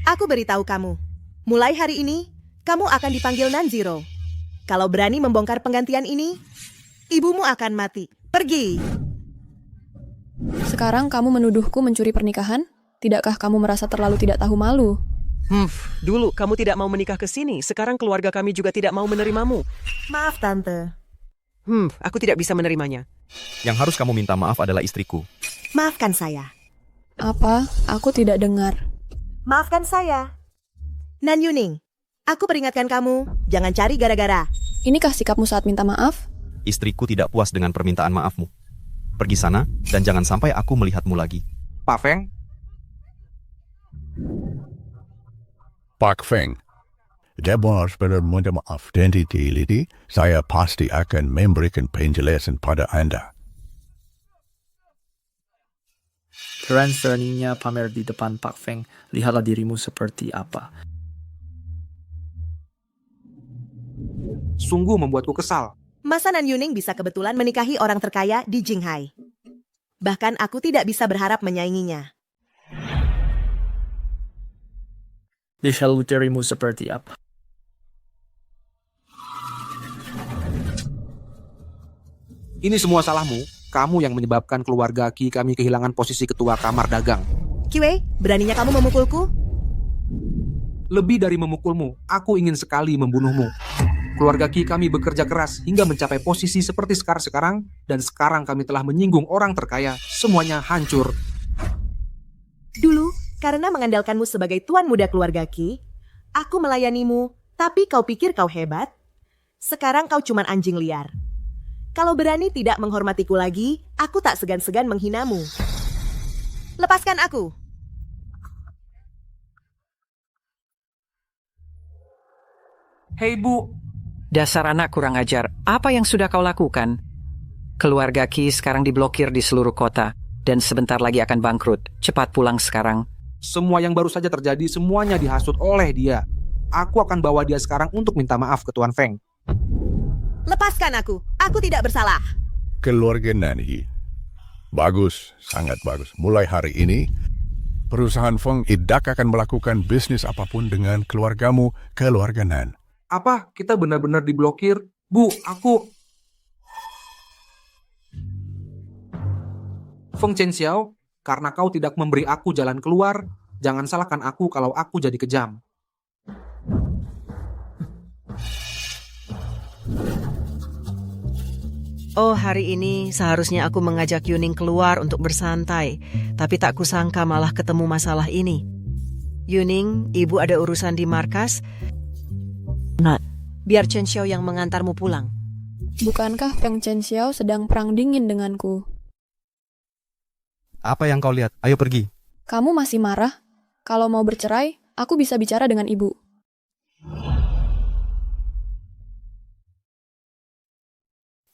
Aku beritahu kamu. Mulai hari ini, kamu akan dipanggil Nan Zero. Kalau berani membongkar penggantian ini, ibumu akan mati. Pergi. Sekarang kamu menuduhku mencuri pernikahan? Tidakkah kamu merasa terlalu tidak tahu malu? Dulu kamu tidak mau menikah ke sini, sekarang keluarga kami juga tidak mau menerimamu. Maaf, Tante. Aku tidak bisa menerimanya. Yang harus kamu minta maaf adalah istriku. Maafkan saya. Apa? Aku tidak dengar. Maafkan saya. Nan Yuning, aku peringatkan kamu, jangan cari gara-gara. Inikah sikapmu saat minta maaf? Istriku tidak puas dengan permintaan maafmu. Pergi sana, dan jangan sampai aku melihatmu lagi. Pak Feng? Pak Feng, Deborah minta maaf dan diteliti, saya pasti akan memberikan penjelasan pada Anda. Keren seraninya pamer di depan Pak Feng. Lihatlah dirimu seperti apa. Sungguh membuatku kesal. Masa Nan Yuning bisa kebetulan menikahi orang terkaya di Jinghai? Bahkan aku tidak bisa berharap menyainginya. Lihatlah dirimu seperti apa. Ini semua salahmu. Kamu yang menyebabkan keluarga Qi kami kehilangan posisi ketua kamar dagang. Qi, beraninya kamu memukulku? Lebih dari memukulmu, aku ingin sekali membunuhmu. Keluarga Qi kami bekerja keras hingga mencapai posisi seperti sekarang, dan sekarang kami telah menyinggung orang terkaya. Semuanya hancur. Dulu, karena mengandalkanmu sebagai tuan muda keluarga Qi, aku melayanimu, tapi kau pikir kau hebat? Sekarang kau cuman anjing liar. Kalau berani tidak menghormatiku lagi, aku tak segan-segan menghinamu. Lepaskan aku. Hei Bu. Dasar anak kurang ajar, apa yang sudah kau lakukan? Keluarga Qi sekarang diblokir di seluruh kota, dan sebentar lagi akan bangkrut. Cepat pulang sekarang. Semua yang baru saja terjadi, semuanya dihasut oleh dia. Aku akan bawa dia sekarang untuk minta maaf ke Tuan Feng. Lepaskan aku tidak bersalah. Keluarga Nanhi. Bagus, sangat bagus. Mulai hari ini, perusahaan Feng tidak akan melakukan bisnis apapun dengan keluargamu, keluarga Nan. Apa? Kita benar-benar diblokir? Bu, aku... Feng Chenxiao, karena kau tidak memberi aku jalan keluar, jangan salahkan aku kalau aku jadi kejam. Oh, hari ini seharusnya aku mengajak Yuning keluar untuk bersantai, tapi tak kusangka malah ketemu masalah ini. Yuning, ibu ada urusan di markas. Biar Chen Xiao yang mengantarmu pulang. Bukankah Feng Chen Xiao sedang perang dingin denganku? Apa yang kau lihat? Ayo pergi. Kamu masih marah? Kalau mau bercerai, aku bisa bicara dengan ibu.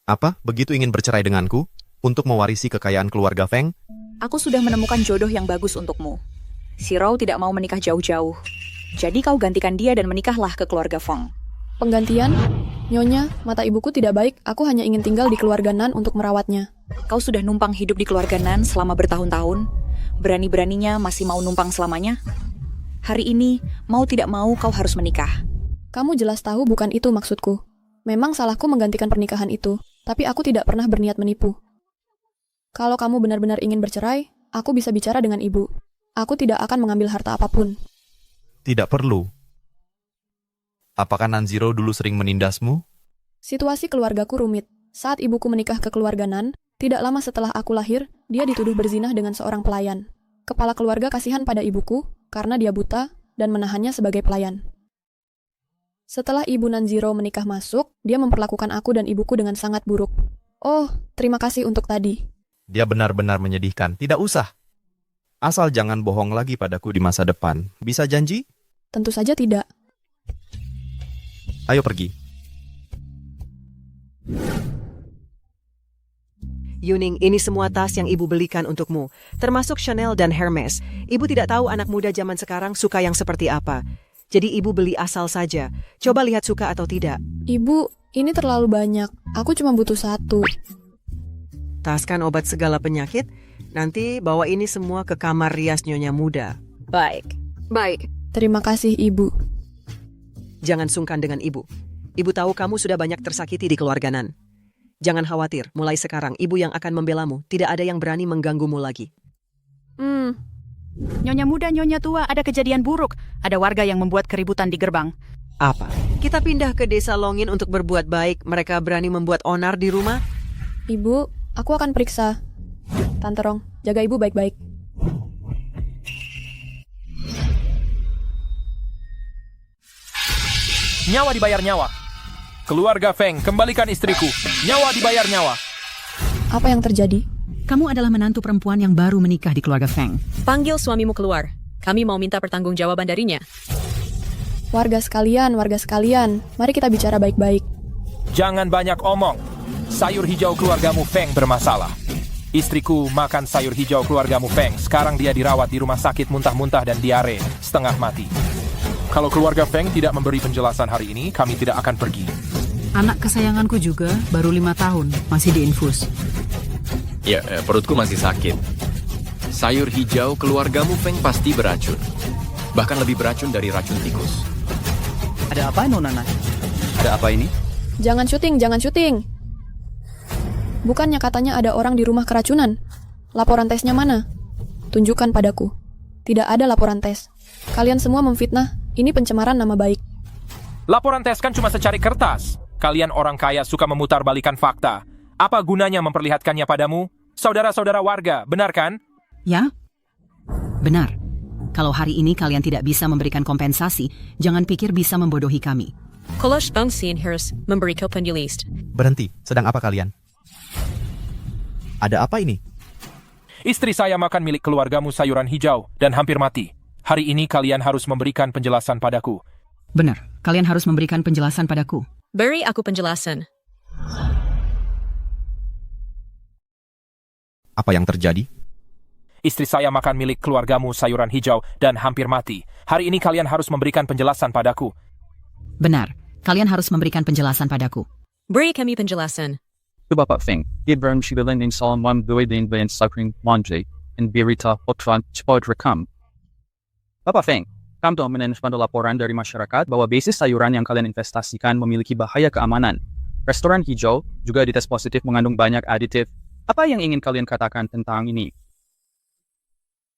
Apa? Begitu ingin bercerai denganku? Untuk mewarisi kekayaan keluarga Feng? Aku sudah menemukan jodoh yang bagus untukmu. Si Rao tidak mau menikah jauh-jauh. Jadi kau gantikan dia dan menikahlah ke keluarga Feng. Penggantian? Nyonya, mata ibuku tidak baik. Aku hanya ingin tinggal di keluarga Nan untuk merawatnya. Kau sudah numpang hidup di keluarga Nan selama bertahun-tahun. Berani-beraninya masih mau numpang selamanya? Hari ini, mau tidak mau kau harus menikah. Kamu jelas tahu bukan itu maksudku. Memang salahku menggantikan pernikahan itu, tapi aku tidak pernah berniat menipu. Kalau kamu benar-benar ingin bercerai, aku bisa bicara dengan ibu. Aku tidak akan mengambil harta apapun. Tidak perlu. Apakah Nanziro dulu sering menindasmu? Situasi keluargaku rumit. Saat ibuku menikah ke keluarga Nan, tidak lama setelah aku lahir, dia dituduh berzinah dengan seorang pelayan. Kepala keluarga kasihan pada ibuku, karena dia buta, dan menahannya sebagai pelayan. Setelah ibu Nanziro menikah masuk, dia memperlakukan aku dan ibuku dengan sangat buruk. Oh, terima kasih untuk tadi. Dia benar-benar menyedihkan. Tidak usah. Asal jangan bohong lagi padaku di masa depan. Bisa janji? Tentu saja tidak. Ayo pergi. Yuning, ini semua tas yang ibu belikan untukmu, termasuk Chanel dan Hermes. Ibu tidak tahu anak muda zaman sekarang suka yang seperti apa. Jadi ibu beli asal saja. Coba lihat suka atau tidak. Ibu, ini terlalu banyak. Aku cuma butuh satu. Tas kan obat segala penyakit. Nanti bawa ini semua ke kamar rias Nyonya Muda. Baik. Baik. Terima kasih, Ibu. Jangan sungkan dengan ibu. Ibu tahu kamu sudah banyak tersakiti di keluarga Nan. Jangan khawatir, mulai sekarang ibu yang akan membelamu. Tidak ada yang berani mengganggumu lagi. Nyonya muda, nyonya tua, ada kejadian buruk. Ada warga yang membuat keributan di gerbang. Apa? Kita pindah ke desa Longin untuk berbuat baik. Mereka berani membuat onar di rumah? Ibu, aku akan periksa. Tante Rong, jaga ibu baik-baik. Nyawa dibayar nyawa. Keluarga Feng, kembalikan istriku. Nyawa dibayar nyawa. Apa yang terjadi? Kamu adalah menantu perempuan yang baru menikah di keluarga Feng. Panggil suamimu keluar. Kami mau minta pertanggungjawaban darinya. Warga sekalian, mari kita bicara baik-baik. Jangan banyak omong. Sayur hijau keluargamu Feng bermasalah. Istriku makan sayur hijau keluargamu Feng. Sekarang dia dirawat di rumah sakit muntah-muntah dan diare, setengah mati. Kalau keluarga Feng tidak memberi penjelasan hari ini, kami tidak akan pergi. Anak kesayanganku juga baru 5 tahun, masih diinfus. Ya, perutku masih sakit. Sayur hijau keluargamu Feng pasti beracun. Bahkan lebih beracun dari racun tikus. Ada apa, Nona? Ada apa ini? Jangan syuting. Bukannya katanya ada orang di rumah keracunan? Laporan tesnya mana? Tunjukkan padaku. Tidak ada laporan tes. Kalian semua memfitnah. Ini pencemaran nama baik. Laporan tes kan cuma secari kertas. Kalian orang kaya suka memutarbalikkan fakta. Apa gunanya memperlihatkannya padamu? Saudara-saudara warga, benar kan? Ya, benar. Kalau hari ini kalian tidak bisa memberikan kompensasi, jangan pikir bisa membodohi kami. Kolos Bangsin harus memberi penjelasan. Berhenti, sedang apa kalian? Ada apa ini? Istri saya makan milik keluargamu sayuran hijau dan hampir mati. Hari ini kalian harus memberikan penjelasan padaku. Benar, kalian harus memberikan penjelasan padaku. Beri aku penjelasan. Apa yang terjadi? Istri saya makan milik keluargamu sayuran hijau dan hampir mati. Hari ini kalian harus memberikan penjelasan padaku. Benar, kalian harus memberikan penjelasan padaku. Beri kami penjelasan. Bapak Feng, Ibrahim Shibalan in Salam Duwaidin Bayan Sakring Manje, in Birita Hotran Chpod Rekam. Bapak Feng, kami telah menerima laporan dari masyarakat bahwa basis sayuran yang kalian investasikan memiliki bahaya keamanan. Restoran hijau juga dites positif mengandung banyak aditif. Apa yang ingin kalian katakan tentang ini?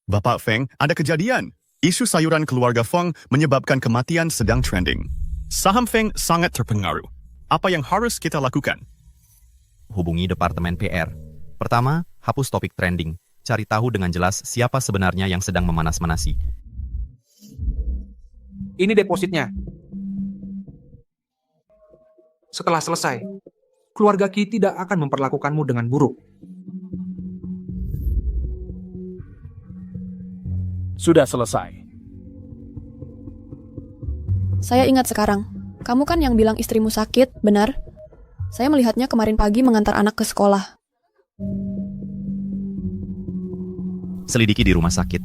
Bapak Feng, ada kejadian. Isu sayuran keluarga Feng menyebabkan kematian sedang trending. Saham Feng sangat terpengaruh. Apa yang harus kita lakukan? Hubungi Departemen PR. Pertama, hapus topik trending. Cari tahu dengan jelas siapa sebenarnya yang sedang memanas-manasi. Ini depositnya. Setelah selesai, keluarga Qi tidak akan memperlakukanmu dengan buruk. Sudah selesai. Saya ingat sekarang. Kamu kan yang bilang istrimu sakit, benar? Saya melihatnya kemarin pagi mengantar anak ke sekolah. Selidiki di rumah sakit.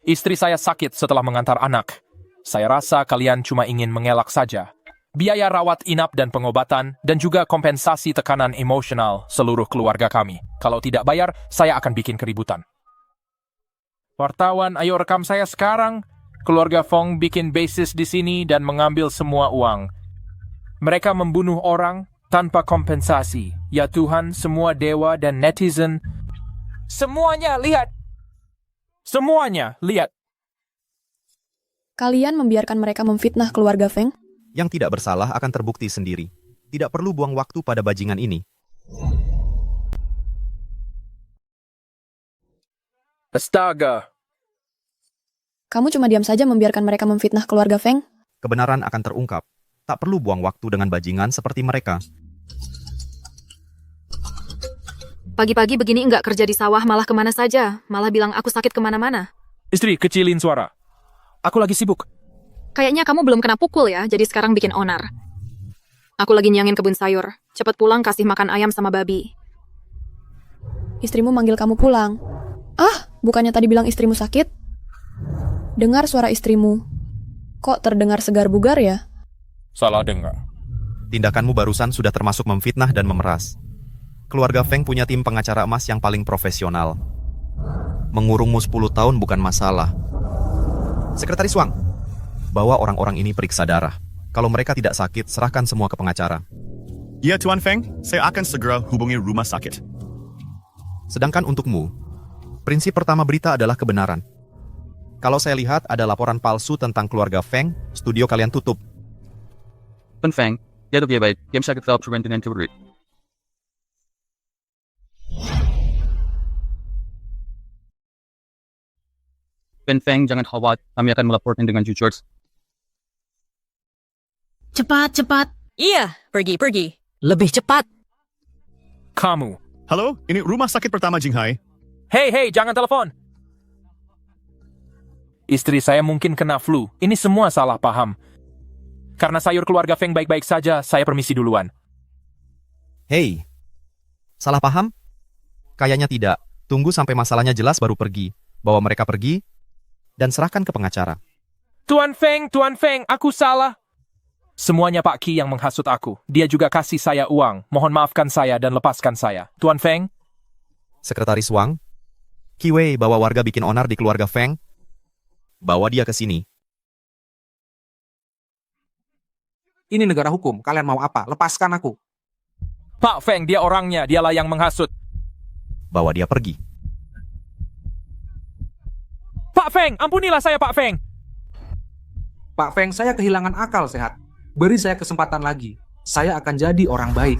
Istri saya sakit setelah mengantar anak. Saya rasa kalian cuma ingin mengelak saja. Biaya rawat inap dan pengobatan, dan juga kompensasi tekanan emosional seluruh keluarga kami. Kalau tidak bayar, saya akan bikin keributan. Wartawan, ayo rekam saya sekarang. Keluarga Fong bikin basis di sini dan mengambil semua uang. Mereka membunuh orang tanpa kompensasi. Ya Tuhan, semua dewa dan netizen. Semuanya lihat. Semuanya lihat. Kalian membiarkan mereka memfitnah keluarga Feng? Yang tidak bersalah akan terbukti sendiri. Tidak perlu buang waktu pada bajingan ini. Astaga. Kamu cuma diam saja membiarkan mereka memfitnah keluarga Feng? Kebenaran akan terungkap. Tak perlu buang waktu dengan bajingan seperti mereka. Pagi-pagi begini nggak kerja di sawah, malah kemana saja. Malah bilang aku sakit kemana-mana. Istri, kecilin suara. Aku lagi sibuk. Kayaknya kamu belum kena pukul ya, jadi sekarang bikin onar. Aku lagi nyangin kebun sayur. Cepat pulang kasih makan ayam sama babi. Istrimu manggil kamu pulang. Ah, bukannya tadi bilang istrimu sakit? Dengar suara istrimu. Kok terdengar segar bugar ya? Salah dengar. Tindakanmu barusan sudah termasuk memfitnah dan memeras. Keluarga Feng punya tim pengacara emas yang paling profesional. Mengurungmu 10 tahun bukan masalah. Sekretaris Wang, bawa orang-orang ini periksa darah. Kalau mereka tidak sakit, serahkan semua ke pengacara. Ya, Tuan Feng, saya akan segera hubungi rumah sakit. Sedangkan untukmu, prinsip pertama berita adalah kebenaran. Kalau saya lihat ada laporan palsu tentang keluarga Feng, studio kalian tutup. Tuan Feng, dia lebih baik. Dia bisa kita observan dengan teori. Tuan Feng, jangan khawatir. Kami akan melaporkan dengan jujur. Cepat, cepat. Iya, pergi. Lebih cepat. Kamu. Halo, ini rumah sakit pertama Jinghai. Hei, jangan telepon. Istri saya mungkin kena flu. Ini semua salah paham. Karena sayur keluarga Feng baik-baik saja, saya permisi duluan. Hei, salah paham? Kayaknya tidak. Tunggu sampai masalahnya jelas baru pergi. Bawa mereka pergi, dan serahkan ke pengacara. Tuan Feng, aku salah. Semuanya Pak Qi yang menghasut aku. Dia juga kasih saya uang. Mohon maafkan saya dan lepaskan saya. Tuan Feng? Sekretaris Wang, Qi Wei bawa warga bikin onar di keluarga Feng. Bawa dia ke sini. Ini negara hukum, kalian mau apa? Lepaskan aku. Pak Feng, dia orangnya. Dialah yang menghasut. Bawa dia pergi. Pak Feng, ampunilah saya Pak Feng. Pak Feng, saya kehilangan akal sehat. Beri saya kesempatan lagi. Saya akan jadi orang baik.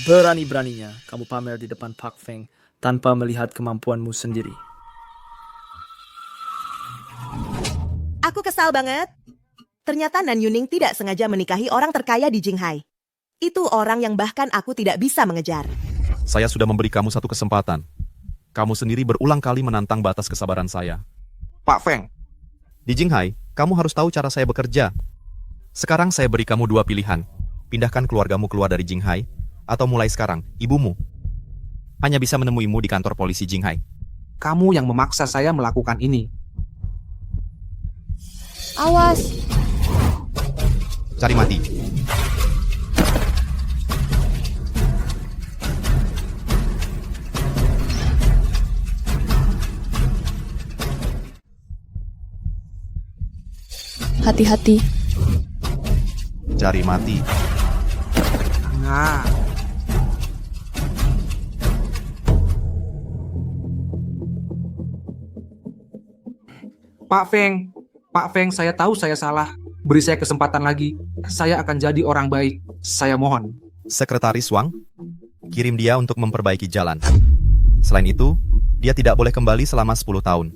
Berani-beraninya kamu pamer di depan Pak Feng tanpa melihat kemampuanmu sendiri. Aku kesal banget. Ternyata Nan Yuning tidak sengaja menikahi orang terkaya di Jinghai. Itu orang yang bahkan aku tidak bisa mengejar. Saya sudah memberi kamu satu kesempatan. Kamu sendiri berulang kali menantang batas kesabaran saya. Pak Feng. Di Jinghai, kamu harus tahu cara saya bekerja. Sekarang saya beri kamu 2 pilihan. Pindahkan keluargamu keluar dari Jinghai, atau mulai sekarang, ibumu hanya bisa menemuimu di kantor polisi Jinghai. Kamu yang memaksa saya melakukan ini. Awas! Cari mati. Hati-hati. Cari mati. Nah. Pak Feng, saya tahu saya salah. Beri saya kesempatan lagi. Saya akan jadi orang baik. Saya mohon. Sekretaris Wang, kirim dia untuk memperbaiki jalan. Selain itu, dia tidak boleh kembali selama 10 tahun.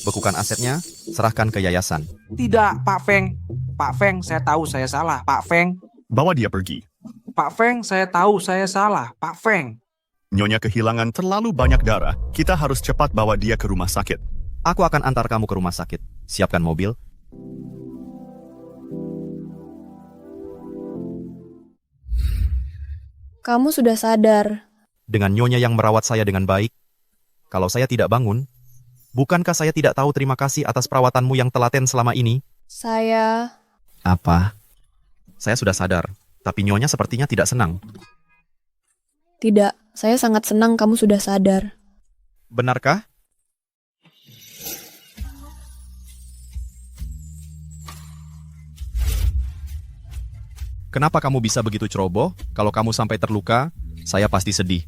Bekukan asetnya, serahkan ke yayasan. Tidak, Pak Feng. Pak Feng, saya tahu saya salah. Pak Feng. Bawa dia pergi. Pak Feng, saya tahu saya salah. Pak Feng. Nyonya kehilangan terlalu banyak darah. Kita harus cepat bawa dia ke rumah sakit. Aku akan antar kamu ke rumah sakit. Siapkan mobil. Kamu sudah sadar. Dengan nyonya yang merawat saya dengan baik, kalau saya tidak bangun, bukankah saya tidak tahu terima kasih atas perawatanmu yang telaten selama ini? Saya... Apa? Saya sudah sadar, tapi nyonya sepertinya tidak senang. Tidak, saya sangat senang kamu sudah sadar. Benarkah? Kenapa kamu bisa begitu ceroboh? Kalau kamu sampai terluka, saya pasti sedih.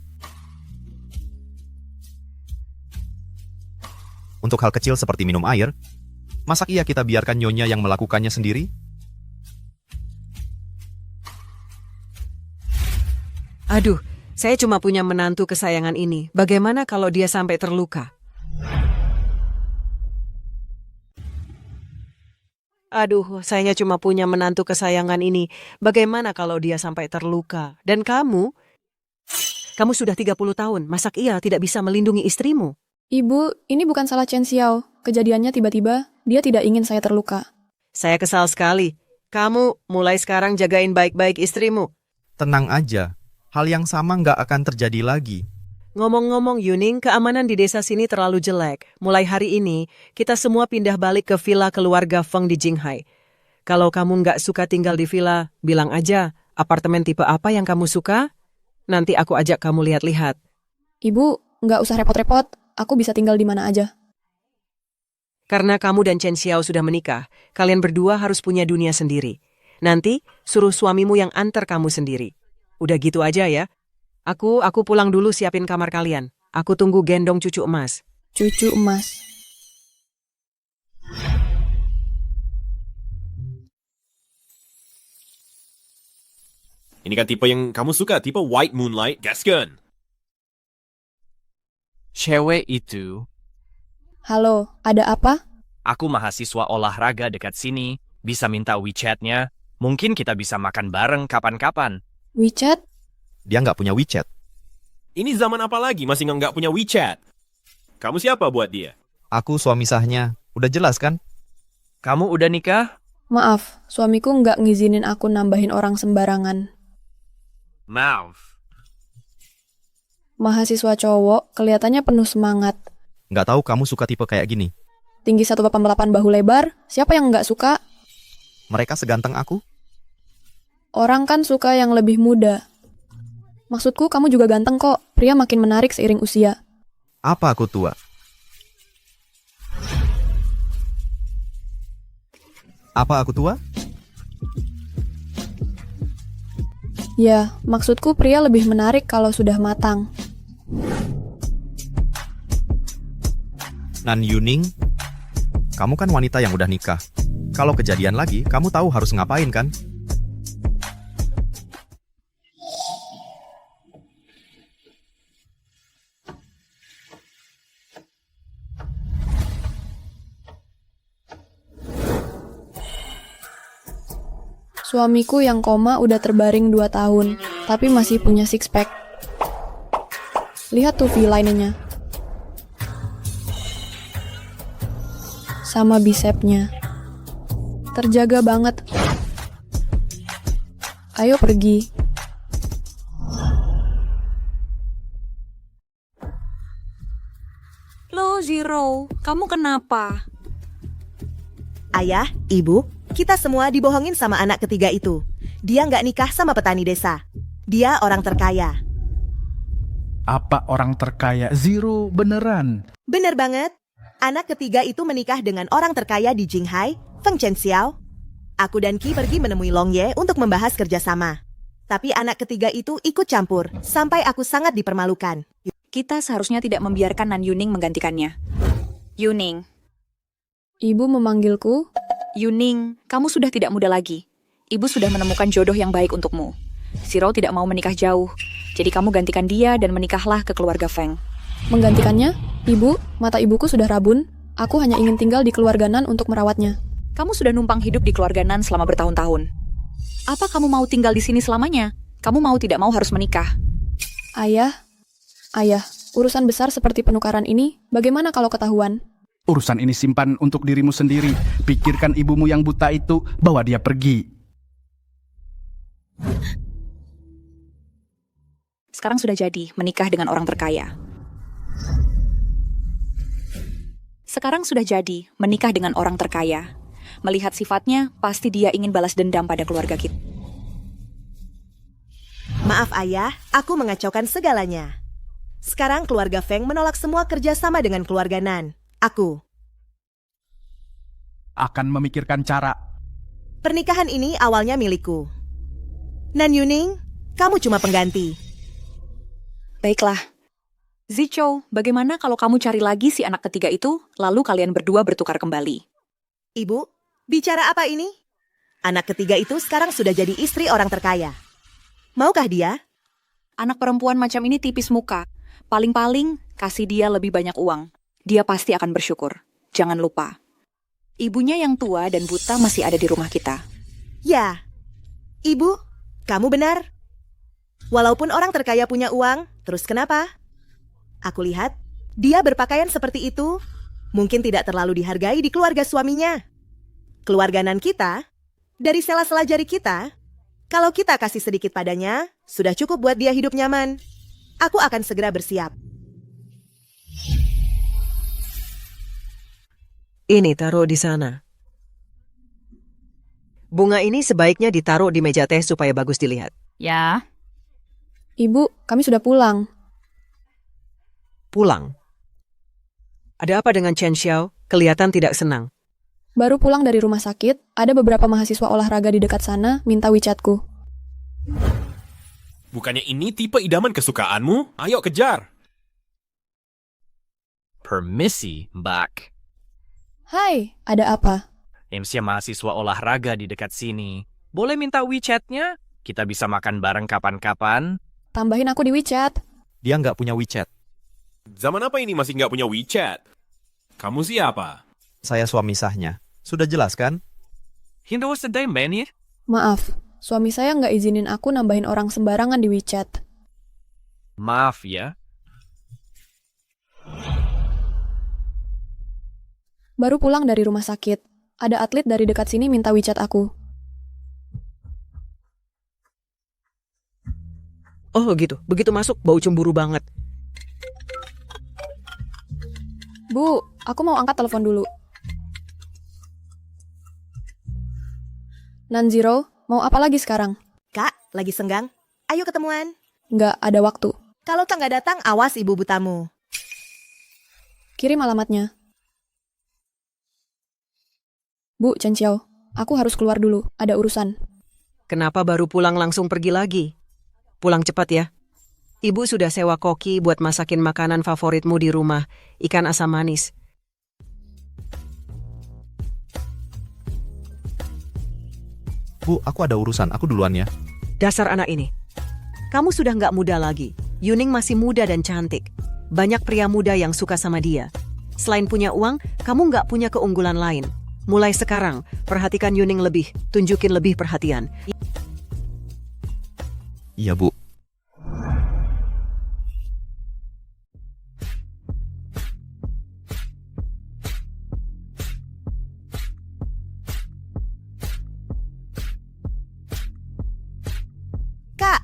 Untuk hal kecil seperti minum air, masak iya kita biarkan nyonya yang melakukannya sendiri? Aduh, saya cuma punya menantu kesayangan ini. Bagaimana kalau dia sampai terluka? Aduh, saya cuma punya menantu kesayangan ini. Bagaimana kalau dia sampai terluka? Dan kamu sudah 30 tahun, masak ia tidak bisa melindungi istrimu? Ibu, ini bukan salah Chen Xiao. Kejadiannya tiba-tiba, dia tidak ingin saya terluka. Saya kesal sekali. Kamu mulai sekarang jagain baik-baik istrimu. Tenang aja, hal yang sama nggak akan terjadi lagi. Ngomong-ngomong Yuning, keamanan di desa sini terlalu jelek. Mulai hari ini, kita semua pindah balik ke villa keluarga Feng di Jinghai. Kalau kamu nggak suka tinggal di villa, bilang aja, apartemen tipe apa yang kamu suka? Nanti aku ajak kamu lihat-lihat. Ibu, nggak usah repot-repot. Aku bisa tinggal di mana aja. Karena kamu dan Chen Xiao sudah menikah, kalian berdua harus punya dunia sendiri. Nanti, suruh suamimu yang antar kamu sendiri. Udah gitu aja ya. Aku pulang dulu siapin kamar kalian. Aku tunggu gendong cucu emas. Cucu emas. Ini kan tipe yang kamu suka, tipe White Moonlight Gascon. Cewek itu, Halo, ada apa? aku mahasiswa olahraga dekat sini, bisa minta WeChat-nya. Mungkin kita bisa makan bareng kapan-kapan. WeChat? Dia nggak punya WeChat. Ini zaman apa lagi masih nggak punya WeChat? Kamu siapa buat dia? Aku suami sahnya. Udah jelas kan? Kamu udah nikah? Maaf, suamiku nggak ngizinin aku nambahin orang sembarangan. Maaf. Mahasiswa cowok, kelihatannya penuh semangat. Nggak tahu kamu suka tipe kayak gini. Tinggi 188 bahu lebar, siapa yang nggak suka? Mereka seganteng aku? Orang kan suka yang lebih muda. Maksudku, kamu juga ganteng kok. Pria makin menarik seiring usia. Apa aku tua? Apa aku tua? Ya, maksudku pria lebih menarik kalau sudah matang. Nan Yuning, kamu kan wanita yang udah nikah. Kalau kejadian lagi, kamu tahu harus ngapain kan? Suamiku yang koma udah terbaring 2 tahun, tapi masih punya six pack. Lihat tuh V-line-nya. Sama bisepnya. Terjaga banget. Ayo pergi. Lo, Zero, kamu kenapa? Ayah, ibu, kita semua dibohongin sama anak ketiga itu. Dia nggak nikah sama petani desa. Dia orang terkaya. Apa orang terkaya? Zero beneran. Bener banget. Anak ketiga itu menikah dengan orang terkaya di Jinghai, Feng Chen Xiao. Aku dan Qi pergi menemui Long Ye untuk membahas kerjasama. Tapi anak ketiga itu ikut campur, sampai aku sangat dipermalukan. Kita seharusnya tidak membiarkan Nan Yuning menggantikannya. Yuning. Ibu memanggilku? Yuning, kamu sudah tidak muda lagi. Ibu sudah menemukan jodoh yang baik untukmu. Zero tidak mau menikah jauh, jadi kamu gantikan dia dan menikahlah ke keluarga Feng. Menggantikannya? Ibu, mata ibuku sudah rabun. Aku hanya ingin tinggal di keluarga Nan untuk merawatnya. Kamu sudah numpang hidup di keluarga Nan selama bertahun-tahun. Apa kamu mau tinggal di sini selamanya? Kamu mau tidak mau harus menikah. Ayah, urusan besar seperti penukaran ini, bagaimana kalau ketahuan? Urusan ini simpan untuk dirimu sendiri. Pikirkan ibumu yang buta itu, bawa dia pergi. Sekarang sudah jadi menikah dengan orang terkaya. Melihat sifatnya, pasti dia ingin balas dendam pada keluarga kita. Maaf ayah, aku mengacaukan segalanya. Sekarang keluarga Feng menolak semua kerjasama dengan keluarga Nan. Aku akan memikirkan cara. Pernikahan ini awalnya milikku. Nan Yuning, kamu cuma pengganti. Baiklah. Zichou, bagaimana kalau kamu cari lagi si anak ketiga itu, lalu kalian berdua bertukar kembali? Ibu, bicara apa ini? Anak ketiga itu sekarang sudah jadi istri orang terkaya. Maukah dia? Anak perempuan macam ini tipis muka. Paling-paling kasih dia lebih banyak uang. Dia pasti akan bersyukur. Jangan lupa. Ibunya yang tua dan buta masih ada di rumah kita. Ya, Ibu, kamu benar. Walaupun orang terkaya punya uang, terus kenapa? Aku lihat, dia berpakaian seperti itu, mungkin tidak terlalu dihargai di keluarga suaminya. Keluarga Nan kita, dari sela-sela jari kita, kalau kita kasih sedikit padanya, sudah cukup buat dia hidup nyaman. Aku akan segera bersiap. Ini taruh di sana. Bunga ini sebaiknya ditaruh di meja teh supaya bagus dilihat. Ya. Ibu, kami sudah pulang. Pulang? Ada apa dengan Chen Xiao? Kelihatan tidak senang. Baru pulang dari rumah sakit, ada beberapa mahasiswa olahraga di dekat sana minta WeChat-ku. Bukannya ini tipe idaman kesukaanmu? Ayo kejar. Permisi, Mbak. Hai, ada apa? MC mahasiswa olahraga di dekat sini. Boleh minta WeChat-nya? Kita bisa makan bareng kapan-kapan. Tambahin aku di WeChat. Dia nggak punya WeChat. Zaman apa ini masih nggak punya WeChat? Kamu siapa? Saya suami sahnya. Sudah jelas kan? Hindu sedang ya? Maaf, suami saya nggak izinin aku nambahin orang sembarangan di WeChat. Maaf ya. Baru pulang dari rumah sakit. Ada atlet dari dekat sini minta WeChat aku. Oh gitu, begitu masuk bau cemburu banget. Bu, aku mau angkat telepon dulu. Nanziro, mau apa lagi sekarang? Kak, lagi senggang? Ayo ketemuan. Nggak ada waktu. Kalau tak nggak datang, awas ibu butamu. Kirim alamatnya. Bu, Chen Xiao, aku harus keluar dulu, ada urusan. Kenapa baru pulang langsung pergi lagi? Pulang cepat ya. Ibu sudah sewa koki buat masakin makanan favoritmu di rumah, ikan asam manis. Bu, aku ada urusan, aku duluan ya. Dasar anak ini. Kamu sudah nggak muda lagi. Yuning masih muda dan cantik. Banyak pria muda yang suka sama dia. Selain punya uang, kamu nggak punya keunggulan lain. Mulai sekarang, perhatikan Yuning lebih, tunjukin lebih perhatian. Iya, Bu. Kak,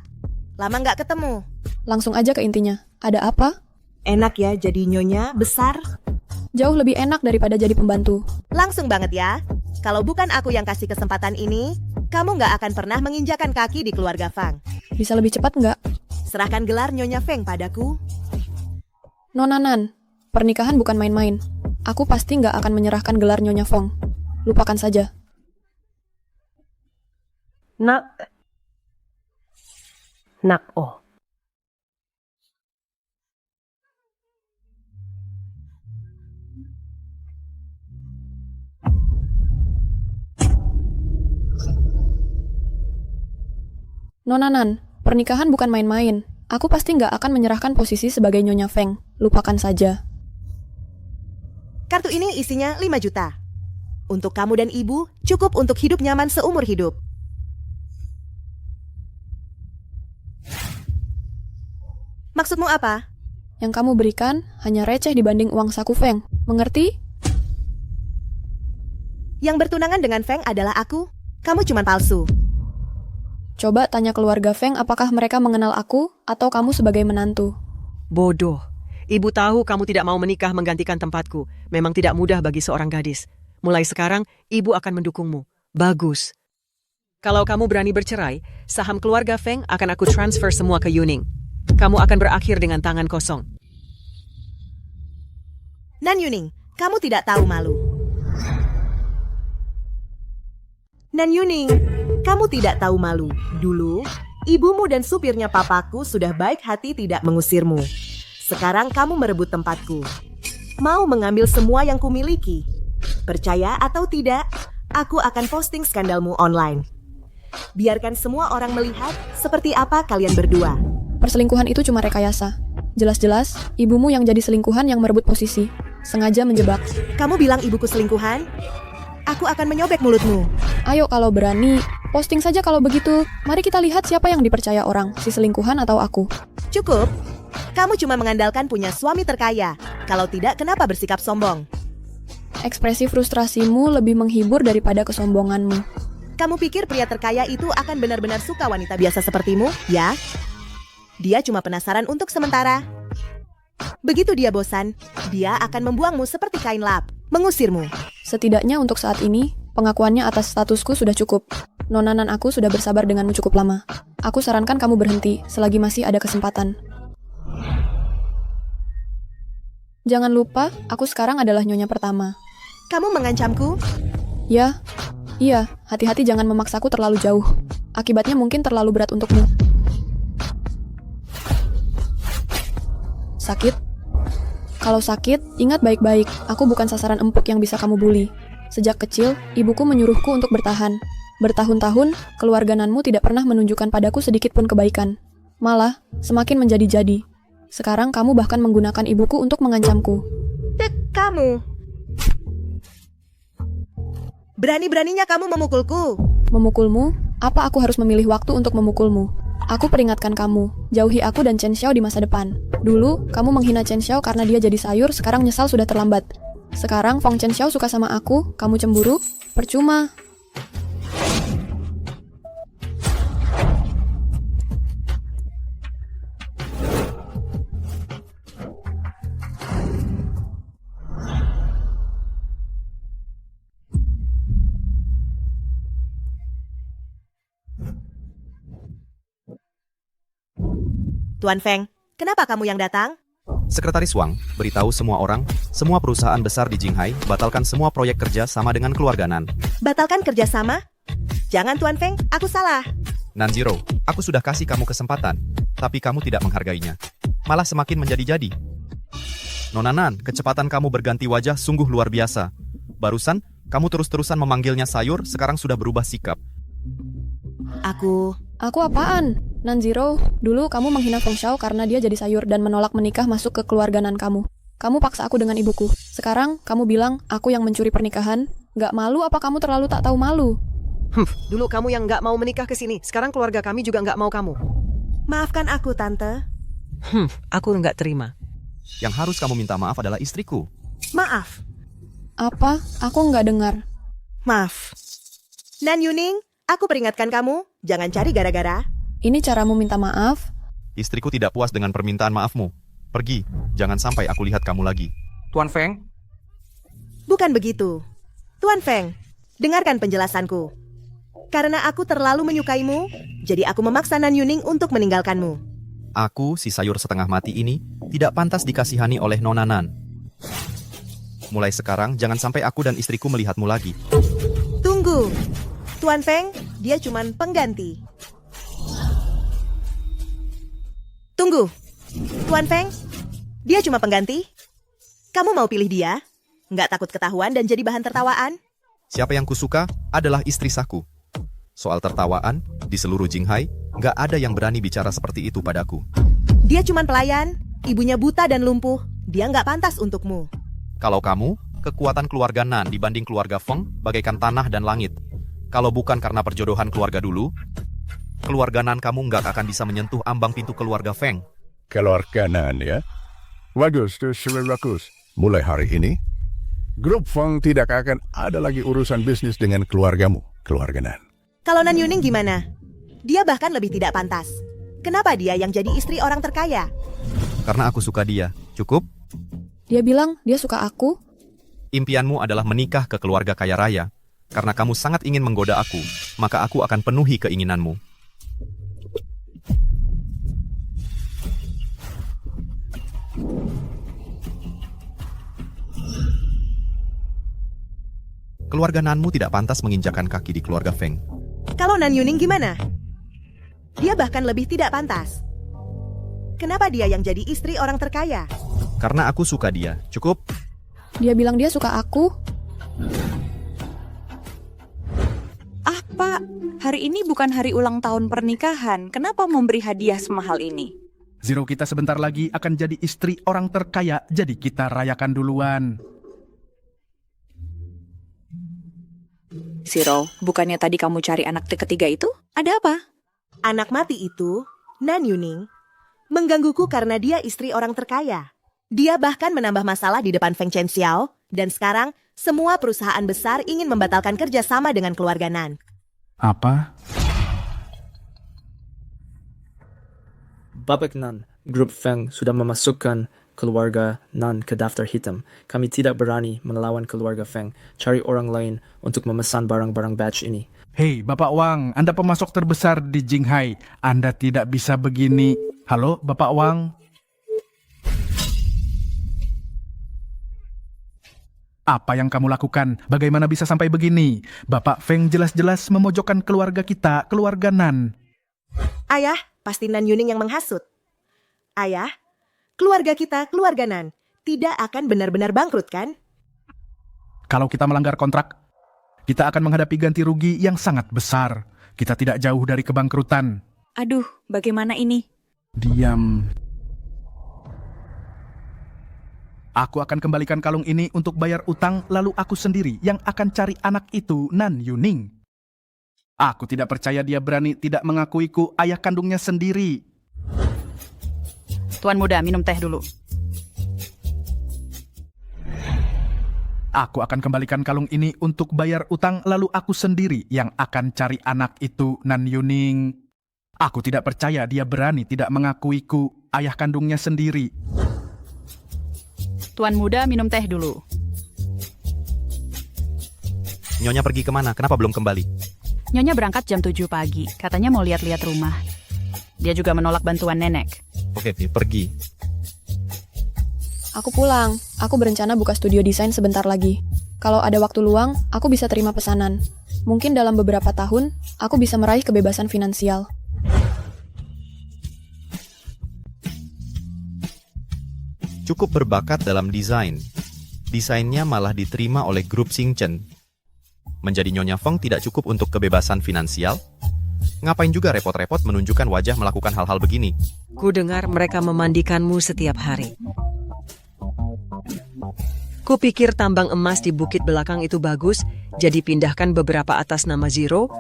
lama nggak ketemu. Langsung aja ke intinya. Ada apa? Enak ya jadi nyonya besar. Jauh lebih enak daripada jadi pembantu. Langsung banget ya. Kalau bukan aku yang kasih kesempatan ini, kamu nggak akan pernah menginjakan kaki di keluarga Fang. Bisa lebih cepat nggak? Serahkan gelar Nyonya Feng padaku. Nona Nan, pernikahan bukan main-main. Aku pasti nggak akan menyerahkan gelar Nyonya Feng. Lupakan saja. Nak, oh. Nona Nan, pernikahan bukan main-main. Aku pasti nggak akan menyerahkan posisi sebagai Nyonya Feng. Lupakan saja. Kartu ini isinya 5 juta. Untuk kamu dan ibu, cukup untuk hidup nyaman seumur hidup. Maksudmu apa? Yang kamu berikan hanya receh dibanding uang saku Feng. Mengerti? Yang bertunangan dengan Feng adalah aku. Kamu cuma palsu. Coba tanya keluarga Feng apakah mereka mengenal aku atau kamu sebagai menantu. Bodoh. Ibu tahu kamu tidak mau menikah menggantikan tempatku. Memang tidak mudah bagi seorang gadis. Mulai sekarang, ibu akan mendukungmu. Bagus. Kalau kamu berani bercerai, saham keluarga Feng akan aku transfer semua ke Yuning. Kamu akan berakhir dengan tangan kosong. Nan Yuning, kamu tidak tahu malu. Nan Yuning, kamu tidak tahu malu. Dulu, ibumu dan supirnya papaku sudah baik hati tidak mengusirmu. Sekarang kamu merebut tempatku. Mau mengambil semua yang kumiliki. Percaya atau tidak, aku akan posting skandalmu online. Biarkan semua orang melihat seperti apa kalian berdua. Perselingkuhan itu cuma rekayasa. Jelas-jelas, ibumu yang jadi selingkuhan yang merebut posisi. Sengaja menjebak. Kamu bilang ibuku selingkuhan? Aku akan menyobek mulutmu. Ayo kalau berani, posting saja kalau begitu. Mari kita lihat siapa yang dipercaya orang, si selingkuhan atau aku. Cukup. Kamu cuma mengandalkan punya suami terkaya. Kalau tidak, kenapa bersikap sombong? Ekspresi frustrasimu lebih menghibur daripada kesombonganmu. Kamu pikir pria terkaya itu akan benar-benar suka wanita biasa sepertimu, ya? Dia cuma penasaran untuk sementara. Begitu dia bosan, dia akan membuangmu seperti kain lap, mengusirmu. Setidaknya untuk saat ini, pengakuannya atas statusku sudah cukup. Nonanan aku sudah bersabar denganmu cukup lama. Aku sarankan kamu berhenti selagi masih ada kesempatan. Jangan lupa, aku sekarang adalah nyonya pertama. Kamu mengancamku? Ya, iya, hati-hati jangan memaksaku terlalu jauh. Akibatnya mungkin terlalu berat untukmu. Sakit? Kalau sakit, ingat baik-baik, aku bukan sasaran empuk yang bisa kamu bully. Sejak kecil, ibuku menyuruhku untuk bertahan. Bertahun-tahun, keluarga Nanmu tidak pernah menunjukkan padaku sedikit pun kebaikan. Malah, semakin menjadi-jadi. Sekarang kamu bahkan menggunakan ibuku untuk mengancamku. Kamu. Berani-beraninya kamu memukulku. Memukulmu? Apa aku harus memilih waktu untuk memukulmu? Aku peringatkan kamu, jauhi aku dan Chen Xiao di masa depan. Dulu, kamu menghina Chen Xiao karena dia jadi sayur, sekarang nyesal sudah terlambat. Sekarang Feng Chen Xiao suka sama aku, kamu cemburu? Percuma. Tuan Feng, kenapa kamu yang datang? Sekretaris Wang beritahu semua orang, semua perusahaan besar di Jinghai batalkan semua proyek kerja sama dengan keluarga Nan. Batalkan kerjasama? Jangan Tuan Feng, aku salah. Nanjiro, aku sudah kasih kamu kesempatan, tapi kamu tidak menghargainya. Malah semakin menjadi-jadi. Nona Nan, kecepatan kamu berganti wajah sungguh luar biasa. Barusan, kamu terus-terusan memanggilnya sayur, sekarang sudah berubah sikap. Aku apaan? Nanjiro, dulu kamu menghina Feng Xiao karena dia jadi sayur dan menolak menikah masuk ke keluarga Nan kamu. Kamu paksa aku dengan ibuku. Sekarang, kamu bilang aku yang mencuri pernikahan. Gak malu apa kamu terlalu tak tahu malu? Dulu kamu yang gak mau menikah ke sini. Sekarang keluarga kami juga gak mau kamu. Maafkan aku, Tante. Aku gak terima. Yang harus kamu minta maaf adalah istriku. Maaf. Apa? Aku nggak dengar. Maaf. Nan Yuning, aku peringatkan kamu, jangan cari gara-gara. Ini caramu minta maaf? Istriku tidak puas dengan permintaan maafmu. Pergi, jangan sampai aku lihat kamu lagi. Tuan Feng? Bukan begitu. Tuan Feng, dengarkan penjelasanku. Karena aku terlalu menyukaimu, jadi aku memaksa Nan Yuning untuk meninggalkanmu. Aku, si sayur setengah mati ini, tidak pantas dikasihani oleh Nona Nan. Mulai sekarang, jangan sampai aku dan istriku melihatmu lagi. Tunggu. Tuan Feng, dia cuman pengganti. Tunggu. Tuan Feng, dia cuma pengganti? Kamu mau pilih dia? Nggak takut ketahuan dan jadi bahan tertawaan? Siapa yang kusuka adalah istri saku. Soal tertawaan, di seluruh Jinghai, nggak ada yang berani bicara seperti itu padaku. Dia cuma pelayan, ibunya buta dan lumpuh. Dia nggak pantas untukmu. Kalau kamu, Kekuatan keluarga Nan dibanding keluarga Feng bagaikan tanah dan langit. Kalau bukan karena perjodohan keluarga dulu, keluarga Nan kamu nggak akan bisa menyentuh ambang pintu keluarga Feng. Keluarga Nan ya? Bagus tuh, bagus. Mulai hari ini, grup Feng tidak akan ada lagi urusan bisnis dengan keluargamu, keluarga Nan. Kalau Nan Yuning gimana? Dia bahkan lebih tidak pantas. Kenapa dia yang jadi istri orang terkaya? Karena aku suka dia. Cukup? Dia bilang dia suka aku. Impianmu adalah menikah ke keluarga kaya raya. Karena kamu sangat ingin menggoda aku, maka aku akan penuhi keinginanmu. Keluarga Nanmu tidak pantas menginjakan kaki di keluarga Feng. Kalau Nan Yuning gimana? Dia bahkan lebih tidak pantas. Kenapa dia yang jadi istri orang terkaya? Karena aku suka dia. Cukup? Dia bilang dia suka aku. Pak, hari ini bukan hari ulang tahun pernikahan. Kenapa memberi hadiah semahal ini? Zero kita sebentar lagi akan jadi istri orang terkaya, jadi kita rayakan duluan. Zero, bukannya tadi kamu cari anak ketiga itu? Ada apa? Anak mati itu, Nan Yuning, menggangguku karena dia istri orang terkaya. Dia bahkan menambah masalah di depan Feng Chen Xiao, dan sekarang semua perusahaan besar ingin membatalkan kerjasama dengan keluarga Nan. Apa? Babak Nan, grup Feng sudah memasukkan keluarga Nan ke daftar hitam. Kami tidak berani melawan keluarga Feng. Cari orang lain untuk memesan barang-barang batch ini. Hei, Bapak Wang, Anda pemasok terbesar di Jinghai. Anda tidak bisa begini. Halo, Bapak Wang? Apa yang kamu lakukan? Bagaimana bisa sampai begini? Bapak Feng jelas-jelas memojokkan keluarga kita, keluarga Nan. Ayah, pasti Nan Yuning yang menghasut. Ayah, keluarga kita, keluarga Nan, tidak akan benar-benar bangkrut kan? Kalau kita melanggar kontrak, kita akan menghadapi ganti rugi yang sangat besar. Kita tidak jauh dari kebangkrutan. Aduh, bagaimana ini? Diam. Aku akan kembalikan kalung ini untuk bayar utang, lalu aku sendiri yang akan cari anak itu, Nan Yuning. Aku tidak percaya dia berani tidak mengakuiku ayah kandungnya sendiri. Tuan muda, minum teh dulu. Aku akan kembalikan kalung ini untuk bayar utang, lalu aku sendiri yang akan cari anak itu, Nan Yuning. Aku tidak percaya dia berani tidak mengakuiku ayah kandungnya sendiri. Tuan muda, minum teh dulu. Nyonya pergi kemana? Kenapa belum kembali? Nyonya berangkat jam 7 pagi. Katanya mau lihat-lihat rumah. Dia juga menolak bantuan nenek. Oke, pergi. Aku pulang. Aku berencana buka studio desain sebentar lagi. Kalau ada waktu luang, aku bisa terima pesanan. Mungkin dalam beberapa tahun, aku bisa meraih kebebasan finansial. Cukup berbakat dalam desain. Desainnya malah diterima oleh grup Xingchen. Menjadi Nyonya Feng tidak cukup untuk kebebasan finansial? Ngapain juga repot-repot menunjukkan wajah melakukan hal-hal begini? Ku dengar mereka memandikanmu setiap hari. Kupikir tambang emas di bukit belakang itu bagus, jadi pindahkan beberapa atas nama Zero,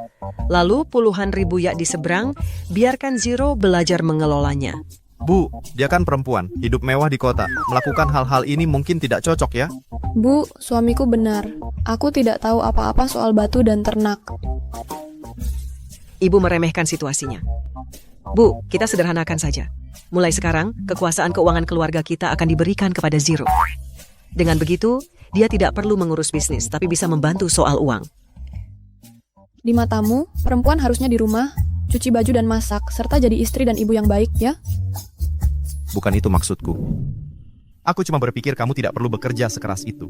lalu puluhan ribu yak di seberang, biarkan Zero belajar mengelolanya. Bu, dia kan perempuan, hidup mewah di kota. Melakukan hal-hal ini mungkin tidak cocok ya? Bu, suamiku benar. Aku tidak tahu apa-apa soal batu dan ternak. Ibu meremehkan situasinya. Bu, kita sederhanakan saja. Mulai sekarang, kekuasaan keuangan keluarga kita akan diberikan kepada Zero. Dengan begitu, dia tidak perlu mengurus bisnis, tapi bisa membantu soal uang. Di matamu, perempuan harusnya di rumah, cuci baju dan masak, serta jadi istri dan ibu yang baik, ya? Bukan itu maksudku. Aku cuma berpikir kamu tidak perlu bekerja sekeras itu.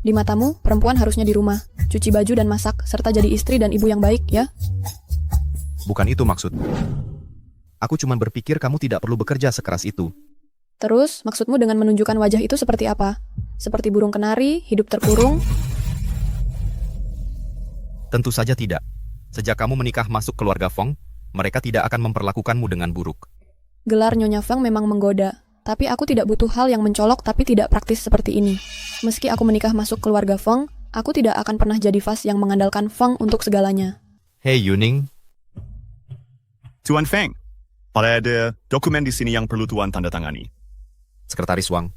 Di matamu, perempuan harusnya di rumah, cuci baju dan masak, serta jadi istri dan ibu yang baik, ya? Bukan itu maksudku. Aku cuma berpikir kamu tidak perlu bekerja sekeras itu. Terus, maksudmu dengan menunjukkan wajah itu seperti apa? Seperti burung kenari, hidup terkurung? Tentu saja tidak. Sejak kamu menikah masuk keluarga Feng, mereka tidak akan memperlakukanmu dengan buruk. Gelar Nyonya Feng memang menggoda. Tapi aku tidak butuh hal yang mencolok tapi tidak praktis seperti ini. Meski aku menikah masuk keluarga Feng, aku tidak akan pernah jadi vas yang mengandalkan Feng untuk segalanya. Hey Yuning, Tuan Feng, ada dokumen di sini yang perlu Tuan tanda tangani. Sekretaris Wang,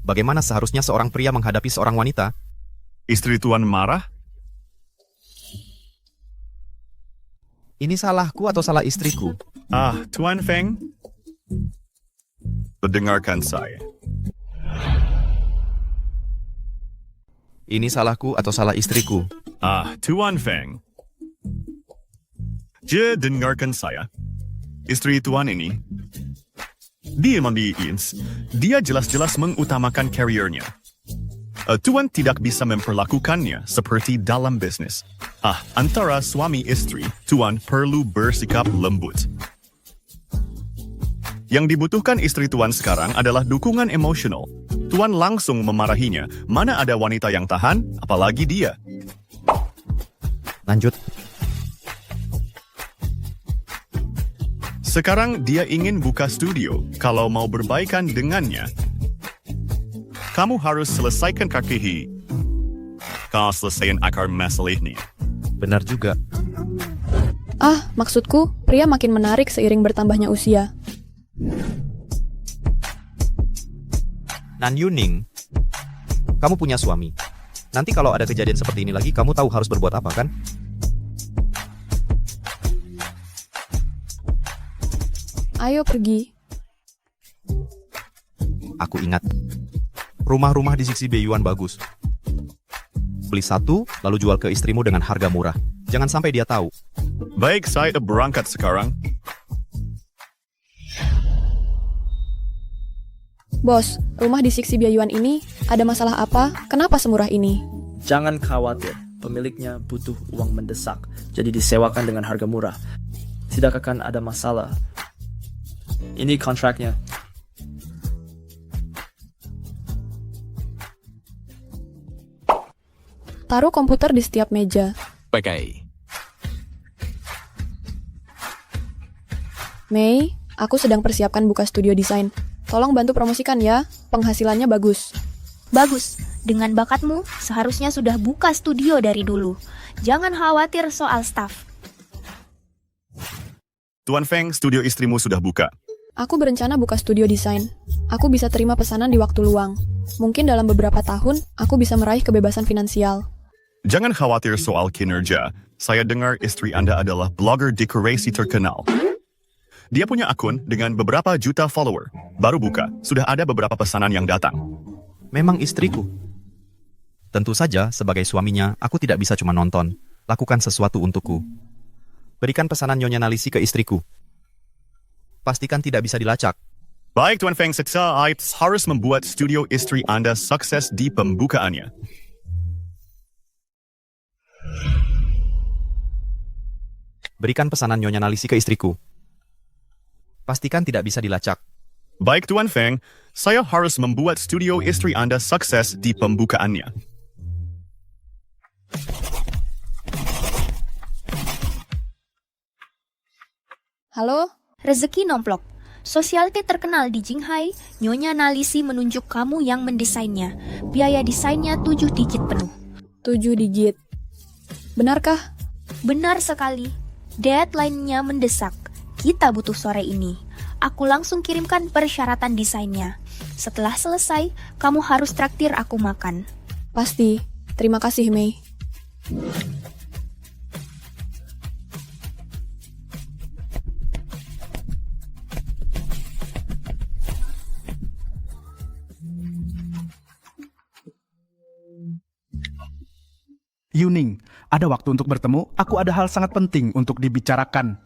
bagaimana seharusnya seorang pria menghadapi seorang wanita? Istri Tuan marah? Ini salahku atau salah istriku? Tuan Feng, dengarkan saya. Ini salahku atau salah istriku? Tuan Feng, dengarkan saya. Istri Tuan ini, dia jelas-jelas mengutamakan karirnya. Tuan tidak bisa memperlakukannya seperti dalam bisnis. Antara suami istri, Tuan perlu bersikap lembut. Yang dibutuhkan istri Tuan sekarang adalah dukungan emosional. Tuan langsung memarahinya. Mana ada wanita yang tahan, apalagi dia. Lanjut. Sekarang dia ingin buka studio. Kalau mau berbaikan dengannya, kamu harus selesaikan KKI. Kau selesaikan akar masalah ini. Benar juga. Maksudku, pria makin menarik seiring bertambahnya usia. Nan Yuning, kamu punya suami. Nanti kalau ada kejadian seperti ini lagi, kamu tahu harus berbuat apa, kan? Ayo pergi. Aku ingat. Rumah-rumah di Sixi Beiyuan bagus. Beli satu, lalu jual ke istrimu dengan harga murah. Jangan sampai dia tahu. Baik, saya berangkat sekarang. Bos, rumah di Sixi Beiyuan ini ada masalah apa? Kenapa semurah ini? Jangan khawatir, pemiliknya butuh uang mendesak, jadi disewakan dengan harga murah. Tidak akan ada masalah. Ini kontraknya. Taruh komputer di setiap meja. Pakai. Mei, aku sedang persiapkan buka studio desain. Tolong bantu promosikan ya, penghasilannya bagus. Bagus, dengan bakatmu seharusnya sudah buka studio dari dulu. Jangan khawatir soal staff. Tuan Feng, studio istrimu sudah buka. Aku berencana buka studio desain. Aku bisa terima pesanan di waktu luang. Mungkin dalam beberapa tahun, aku bisa meraih kebebasan finansial. Jangan khawatir soal kinerja. Saya dengar istri Anda adalah blogger dekorasi terkenal. Dia punya akun dengan beberapa juta follower. Baru buka, sudah ada beberapa pesanan yang datang. Memang istriku. Tentu saja, sebagai suaminya, aku tidak bisa cuma nonton. Lakukan sesuatu untukku. Berikan pesanan Nyonya Nalisi ke istriku. Pastikan tidak bisa dilacak. Baik, Tuan Feng, saya harus membuat studio istri Anda sukses di pembukaannya. Berikan pesanan Nyonya Nalisi ke istriku. Pastikan tidak bisa dilacak. Baik, Tuan Feng, saya harus membuat studio istri Anda sukses di pembukaannya. Halo? Rezeki nomplok. Sosialite terkenal di Jinghai, Nyonya Nalisi menunjuk kamu yang mendesainnya. Biaya desainnya 7 digit penuh. 7 digit. Benarkah? Benar sekali. Deadline-nya mendesak. Kita butuh sore ini. Aku langsung kirimkan persyaratan desainnya. Setelah selesai, kamu harus traktir aku makan. Pasti. Terima kasih, Mei. Yuning, ada waktu untuk bertemu? Aku ada hal sangat penting untuk dibicarakan.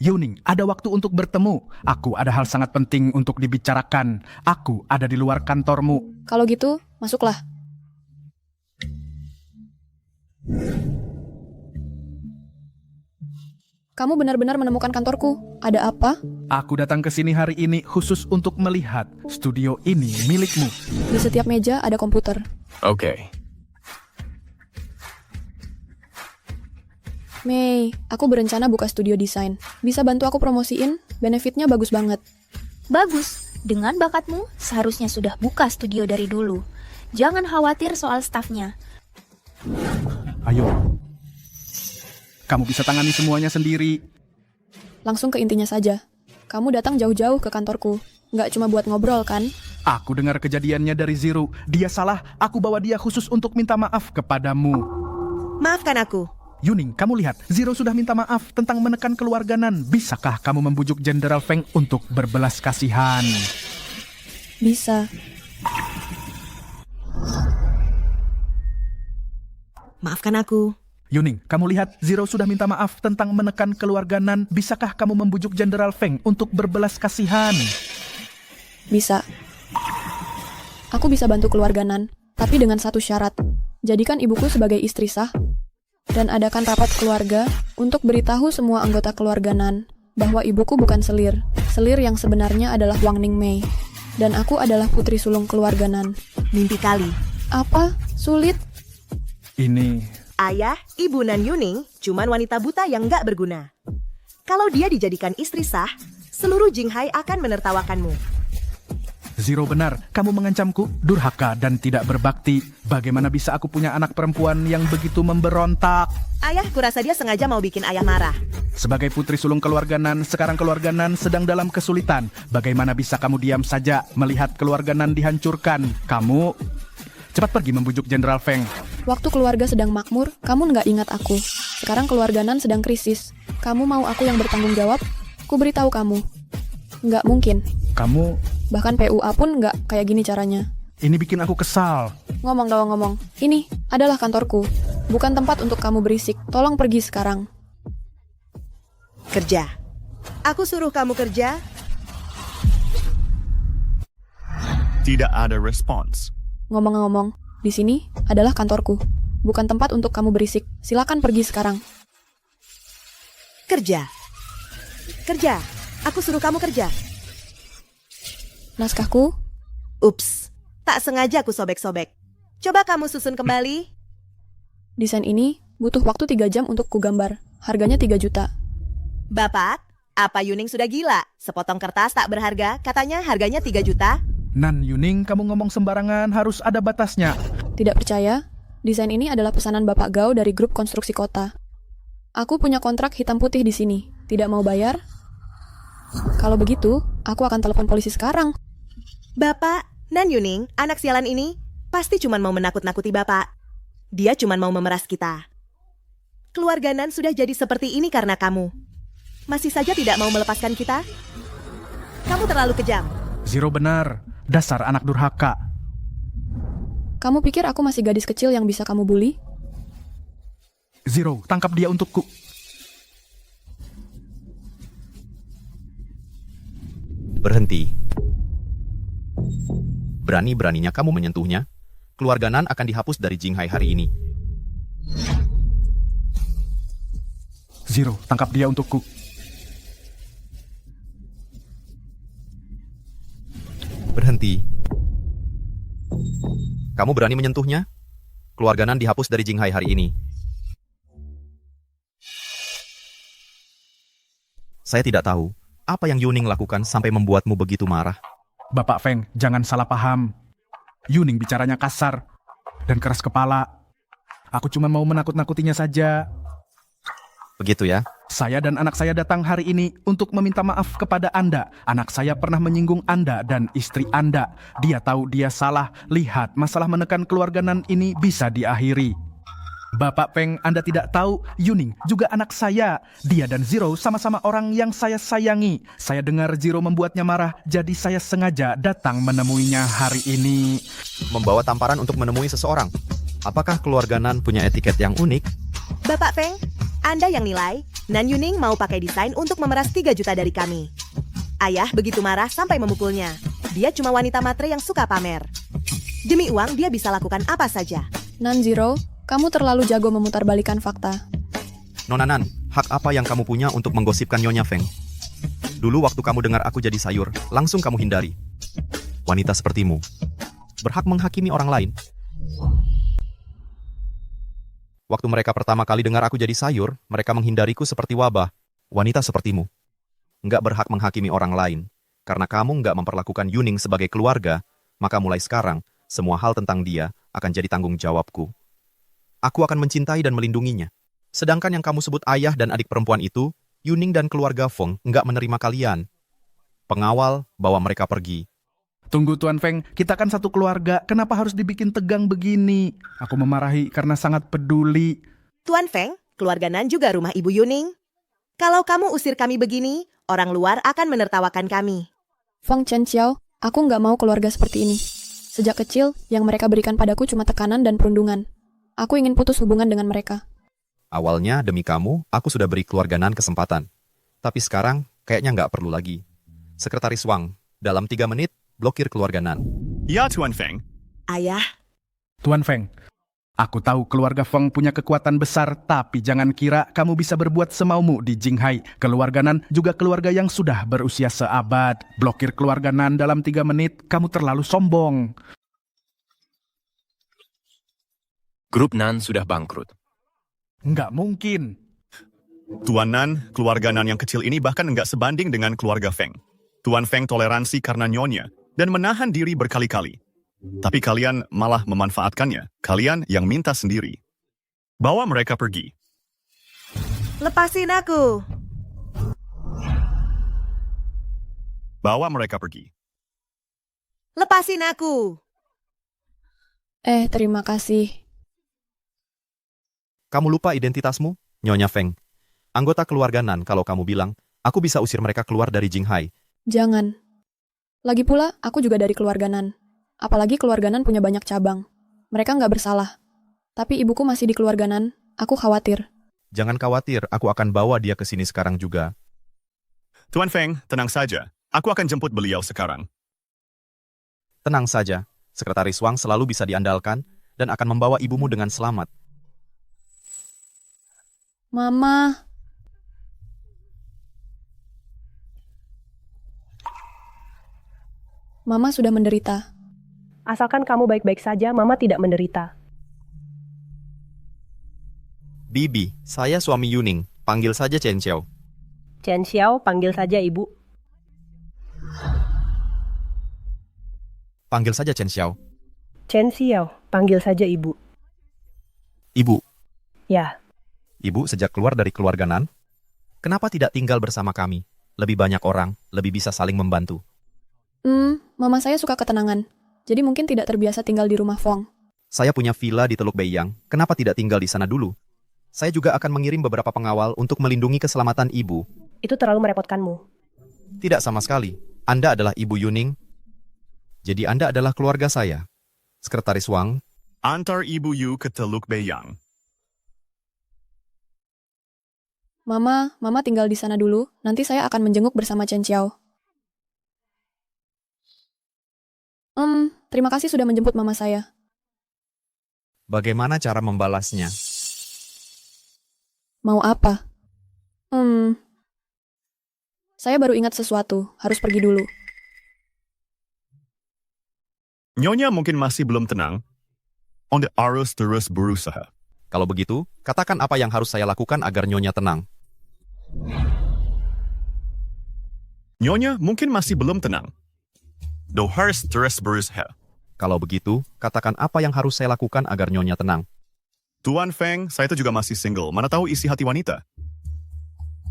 Yuning, ada waktu untuk bertemu. Aku ada hal sangat penting untuk dibicarakan. Aku ada di luar kantormu. Kalau gitu, masuklah. Kamu benar-benar menemukan kantorku. Ada apa? Aku datang ke sini hari ini khusus untuk melihat studio ini milikmu. Di setiap meja ada komputer. Oke. Mei, aku berencana buka studio desain. Bisa bantu aku promosiin? Benefitnya bagus banget. Bagus, dengan bakatmu seharusnya sudah buka studio dari dulu. Jangan khawatir soal stafnya. Ayo. Kamu bisa tangani semuanya sendiri. Langsung ke intinya saja. Kamu datang jauh-jauh ke kantorku. Nggak cuma buat ngobrol, kan? Aku dengar kejadiannya dari Zero. Dia salah, aku bawa dia khusus untuk minta maaf kepadamu. Maafkan aku. Yuning, kamu lihat, Zero sudah minta maaf tentang menekan keluarga Nan. Bisakah kamu membujuk Jenderal Feng untuk berbelas kasihan? Bisa. Maafkan aku. Yuning, kamu lihat, Zero sudah minta maaf tentang menekan keluarga Nan. Bisakah kamu membujuk Jenderal Feng untuk berbelas kasihan? Bisa. Aku bisa bantu keluarga Nan, tapi dengan satu syarat. Jadikan ibuku sebagai istri sah, dan adakan rapat keluarga untuk beritahu semua anggota keluarga Nan bahwa ibuku bukan selir. Selir yang sebenarnya adalah Wang Ningmei. Dan aku adalah putri sulung keluarga Nan. Mimpi kali. Apa? Sulit? Ini... Ayah, ibu Nan Yuning cuman wanita buta yang nggak berguna. Kalau dia dijadikan istri sah, seluruh Jinghai akan menertawakanmu. Zero benar, kamu mengancamku, durhaka dan tidak berbakti. Bagaimana bisa aku punya anak perempuan yang begitu memberontak? Ayah, kurasa dia sengaja mau bikin ayah marah. Sebagai putri sulung keluarga Nan, sekarang keluarga Nan sedang dalam kesulitan. Bagaimana bisa kamu diam saja melihat keluarga Nan dihancurkan? Kamu cepat pergi membujuk Jenderal Feng. Waktu keluarga sedang makmur, kamu nggak ingat aku. Sekarang keluarga Nan sedang krisis. Kamu mau aku yang bertanggung jawab? Ku beritahu kamu. Nggak mungkin. Kamu... Bahkan PUA pun nggak kayak gini caranya. Ini bikin aku kesal. Ngomong doang ngomong. Ini adalah kantorku. Bukan tempat untuk kamu berisik. Tolong pergi sekarang. Kerja. Aku suruh kamu kerja. Tidak ada respons. Ngomong-ngomong, di sini adalah kantorku. Bukan tempat untuk kamu berisik. Silakan pergi sekarang. Kerja. Kerja. Aku suruh kamu kerja. Naskahku? Ups, tak sengaja aku sobek-sobek. Coba kamu susun kembali. Desain ini butuh waktu 3 jam untuk kugambar. Harganya 3 juta. Bapak, apa Yuning sudah gila? Sepotong kertas tak berharga, katanya harganya 3 juta. Nan Yuning, kamu ngomong sembarangan, harus ada batasnya. Tidak percaya? Desain ini adalah pesanan Bapak Gao dari grup konstruksi kota. Aku punya kontrak hitam putih di sini. Tidak mau bayar? Kalau begitu, aku akan telepon polisi sekarang. Bapak, Nan Yuning, anak sialan ini, pasti cuma mau menakut-nakuti Bapak. Dia cuma mau memeras kita. Keluarga Nan sudah jadi seperti ini karena kamu. Masih saja tidak mau melepaskan kita? Kamu terlalu kejam. Zero benar, dasar anak durhaka. Kamu pikir aku masih gadis kecil yang bisa kamu bully? Zero, tangkap dia untukku. Berhenti. Berani-beraninya kamu menyentuhnya, keluarga Nan akan dihapus dari Jinghai hari ini. Zero, tangkap dia untukku. Berhenti. Kamu berani menyentuhnya, keluarga Nan dihapus dari Jinghai hari ini. Saya tidak tahu apa yang Yuning lakukan sampai membuatmu begitu marah. Bapak Feng, jangan salah paham. Yuning bicaranya kasar dan keras kepala. Aku cuma mau menakut-nakutinya saja. Begitu ya? Saya dan anak saya datang hari ini untuk meminta maaf kepada Anda. Anak saya pernah menyinggung Anda dan istri Anda. Dia tahu dia salah. Lihat, masalah menekan keluarga Nan ini bisa diakhiri. Bapak Feng, Anda tidak tahu, Yuning juga anak saya. Dia dan Zero sama-sama orang yang saya sayangi. Saya dengar Zero membuatnya marah, jadi saya sengaja datang menemuinya hari ini. Membawa tamparan untuk menemui seseorang. Apakah keluarga Nan punya etiket yang unik? Bapak Feng, Anda yang nilai, Nan Yuning mau pakai desain untuk memeras 3 juta dari kami. Ayah begitu marah sampai memukulnya. Dia cuma wanita matre yang suka pamer. Demi uang, dia bisa lakukan apa saja. Nan Zero, kamu terlalu jago memutarbalikan fakta. Nona Nan, hak apa yang kamu punya untuk menggosipkan Nyonya Feng? Dulu waktu kamu dengar aku jadi sayur, langsung kamu hindari. Wanita sepertimu berhak menghakimi orang lain. Waktu mereka pertama kali dengar aku jadi sayur, mereka menghindariku seperti wabah. Wanita sepertimu nggak berhak menghakimi orang lain. Karena kamu nggak memperlakukan Yuning sebagai keluarga, maka mulai sekarang, semua hal tentang dia akan jadi tanggung jawabku. Aku akan mencintai dan melindunginya. Sedangkan yang kamu sebut ayah dan adik perempuan itu, Yuning dan keluarga Feng nggak menerima kalian. Pengawal bawa mereka pergi. Tunggu Tuan Feng, kita kan satu keluarga, kenapa harus dibikin tegang begini? Aku memarahi karena sangat peduli. Tuan Feng, keluarga Nan juga rumah Ibu Yuning. Kalau kamu usir kami begini, orang luar akan menertawakan kami. Feng Chen Xiao, aku nggak mau keluarga seperti ini. Sejak kecil, yang mereka berikan padaku cuma tekanan dan perundungan. Aku ingin putus hubungan dengan mereka. Awalnya, demi kamu, aku sudah beri keluarga Nan kesempatan. Tapi sekarang, kayaknya nggak perlu lagi. Sekretaris Wang, dalam 3 menit, blokir keluarga Nan. Ya, Tuan Feng. Ayah. Tuan Feng, aku tahu keluarga Feng punya kekuatan besar, tapi jangan kira kamu bisa berbuat semaumu di Jinghai. Keluarga Nan juga keluarga yang sudah berusia seabad. Blokir keluarga Nan dalam 3 menit, kamu terlalu sombong. Grup Nan sudah bangkrut. Nggak mungkin. Tuan Nan, keluarga Nan yang kecil ini bahkan nggak sebanding dengan keluarga Feng. Tuan Feng toleransi karena nyonya dan menahan diri berkali-kali. Tapi kalian malah memanfaatkannya. Kalian yang minta sendiri. Bawa mereka pergi. Lepasin aku. Bawa mereka pergi. Lepasin aku. Terima kasih. Kamu lupa identitasmu? Nyonya Feng. Anggota keluarga Nan kalau kamu bilang, aku bisa usir mereka keluar dari Jinghai. Jangan. Lagi pula, aku juga dari keluarga Nan. Apalagi keluarga Nan punya banyak cabang. Mereka nggak bersalah. Tapi ibuku masih di keluarga Nan, aku khawatir. Jangan khawatir, aku akan bawa dia ke sini sekarang juga. Tuan Feng, tenang saja. Aku akan jemput beliau sekarang. Tenang saja, Sekretaris Wang selalu bisa diandalkan dan akan membawa ibumu dengan selamat. Mama. Mama sudah menderita. Asalkan kamu baik-baik saja, Mama tidak menderita. Bibi, saya suami Yuning. Panggil saja Chen Xiao. Chen Xiao, panggil saja Ibu. Panggil saja Chen Xiao. Chen Xiao, panggil saja Ibu. Ibu. Ya. Ibu sejak keluar dari keluarga Nan, kenapa tidak tinggal bersama kami? Lebih banyak orang, lebih bisa saling membantu. Mama saya suka ketenangan. Jadi mungkin tidak terbiasa tinggal di rumah Fong. Saya punya villa di Teluk Beiyang, kenapa tidak tinggal di sana dulu? Saya juga akan mengirim beberapa pengawal untuk melindungi keselamatan ibu. Itu terlalu merepotkanmu. Tidak sama sekali. Anda adalah Ibu Yuning. Jadi Anda adalah keluarga saya. Sekretaris Wang. Antar Ibu Yu ke Teluk Beiyang. Mama tinggal di sana dulu. Nanti saya akan menjenguk bersama Chen Xiao. Terima kasih sudah menjemput mama saya. Bagaimana cara membalasnya? Mau apa? Saya baru ingat sesuatu. Harus pergi dulu. Nyonya mungkin masih belum tenang. Anda harus terus berusaha. Kalau begitu, katakan apa yang harus saya lakukan agar Nyonya tenang. Nyonya mungkin masih belum tenang. Do harus terus berusaha. Kalau begitu, katakan apa yang harus saya lakukan agar Nyonya tenang. Tuan Feng, saya itu juga masih single. Mana tahu isi hati wanita.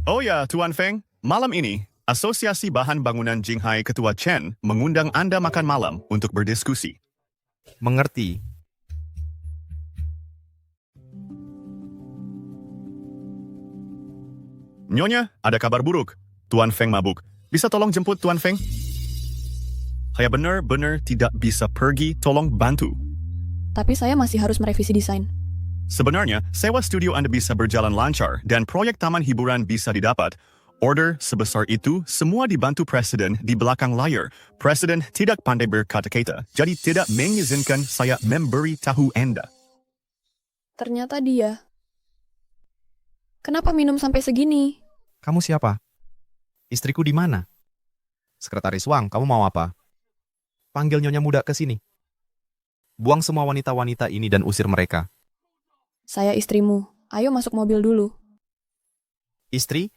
Oh ya, Tuan Feng, malam ini, Asosiasi Bahan Bangunan Jinghai Ketua Chen mengundang Anda makan malam untuk berdiskusi. Mengerti. Nyonya, ada kabar buruk. Tuan Feng mabuk. Bisa tolong jemput Tuan Feng? Saya benar-benar tidak bisa pergi, tolong bantu. Tapi saya masih harus merevisi desain. Sebenarnya, sewa studio Anda bisa berjalan lancar dan proyek taman hiburan bisa didapat. Order sebesar itu semua dibantu Presiden di belakang layar. Presiden tidak pandai berkata-kata, jadi tidak mengizinkan saya memberitahu Anda. Ternyata dia. Kenapa minum sampai segini? Kamu siapa? Istriku di mana? Sekretaris Wang, kamu mau apa? Panggil Nyonya muda ke sini. Buang semua wanita-wanita ini dan usir mereka. Saya istrimu. Ayo masuk mobil dulu. Istri,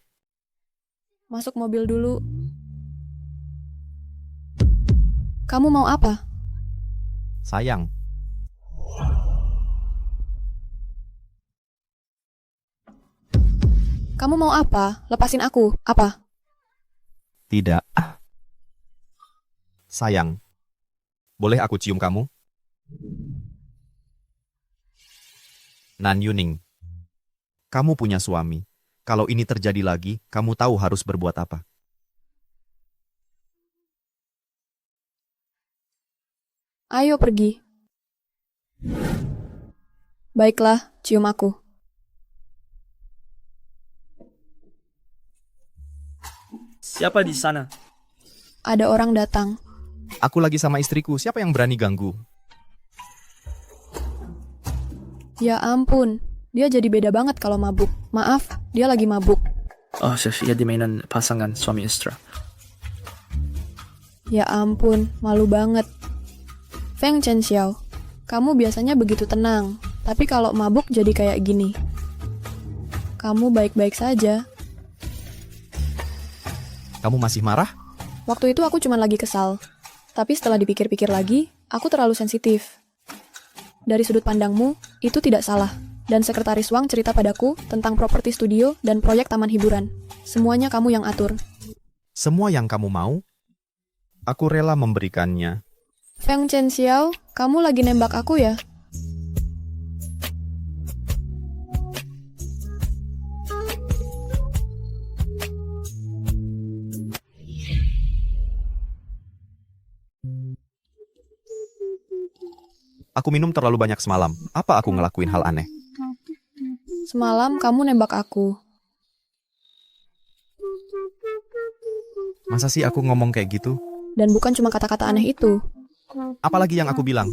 Masuk mobil dulu. Kamu mau apa? sayang. Kamu mau apa? Lepasin aku. Apa? Tidak. Sayang, boleh aku cium kamu? Nan Yuning, kamu punya suami. Kalau ini terjadi lagi, kamu tahu harus berbuat apa. Ayo pergi. Baiklah, cium aku. Siapa di sana? Ada orang datang. Aku lagi sama istriku, siapa yang berani ganggu? Ya ampun, dia jadi beda banget kalau mabuk. Maaf, dia lagi mabuk. Oh, chef, ya di mainan pasangan suami istri. Ya ampun, malu banget. Feng Chenxiao, kamu biasanya begitu tenang, tapi kalau mabuk jadi kayak gini. Kamu baik-baik saja. Kamu masih marah? Waktu itu aku cuma lagi kesal. Tapi setelah dipikir-pikir lagi, aku terlalu sensitif. Dari sudut pandangmu, itu tidak salah. Dan Sekretaris Wang cerita padaku tentang properti studio dan proyek taman hiburan. Semuanya kamu yang atur. Semua yang kamu mau, aku rela memberikannya. Feng Chenxiao, kamu lagi nembak aku ya? Aku minum terlalu banyak semalam. Apa aku ngelakuin hal aneh? Semalam kamu nembak aku. Masa sih aku ngomong kayak gitu? Dan bukan cuma kata-kata aneh itu. Apalagi yang aku bilang?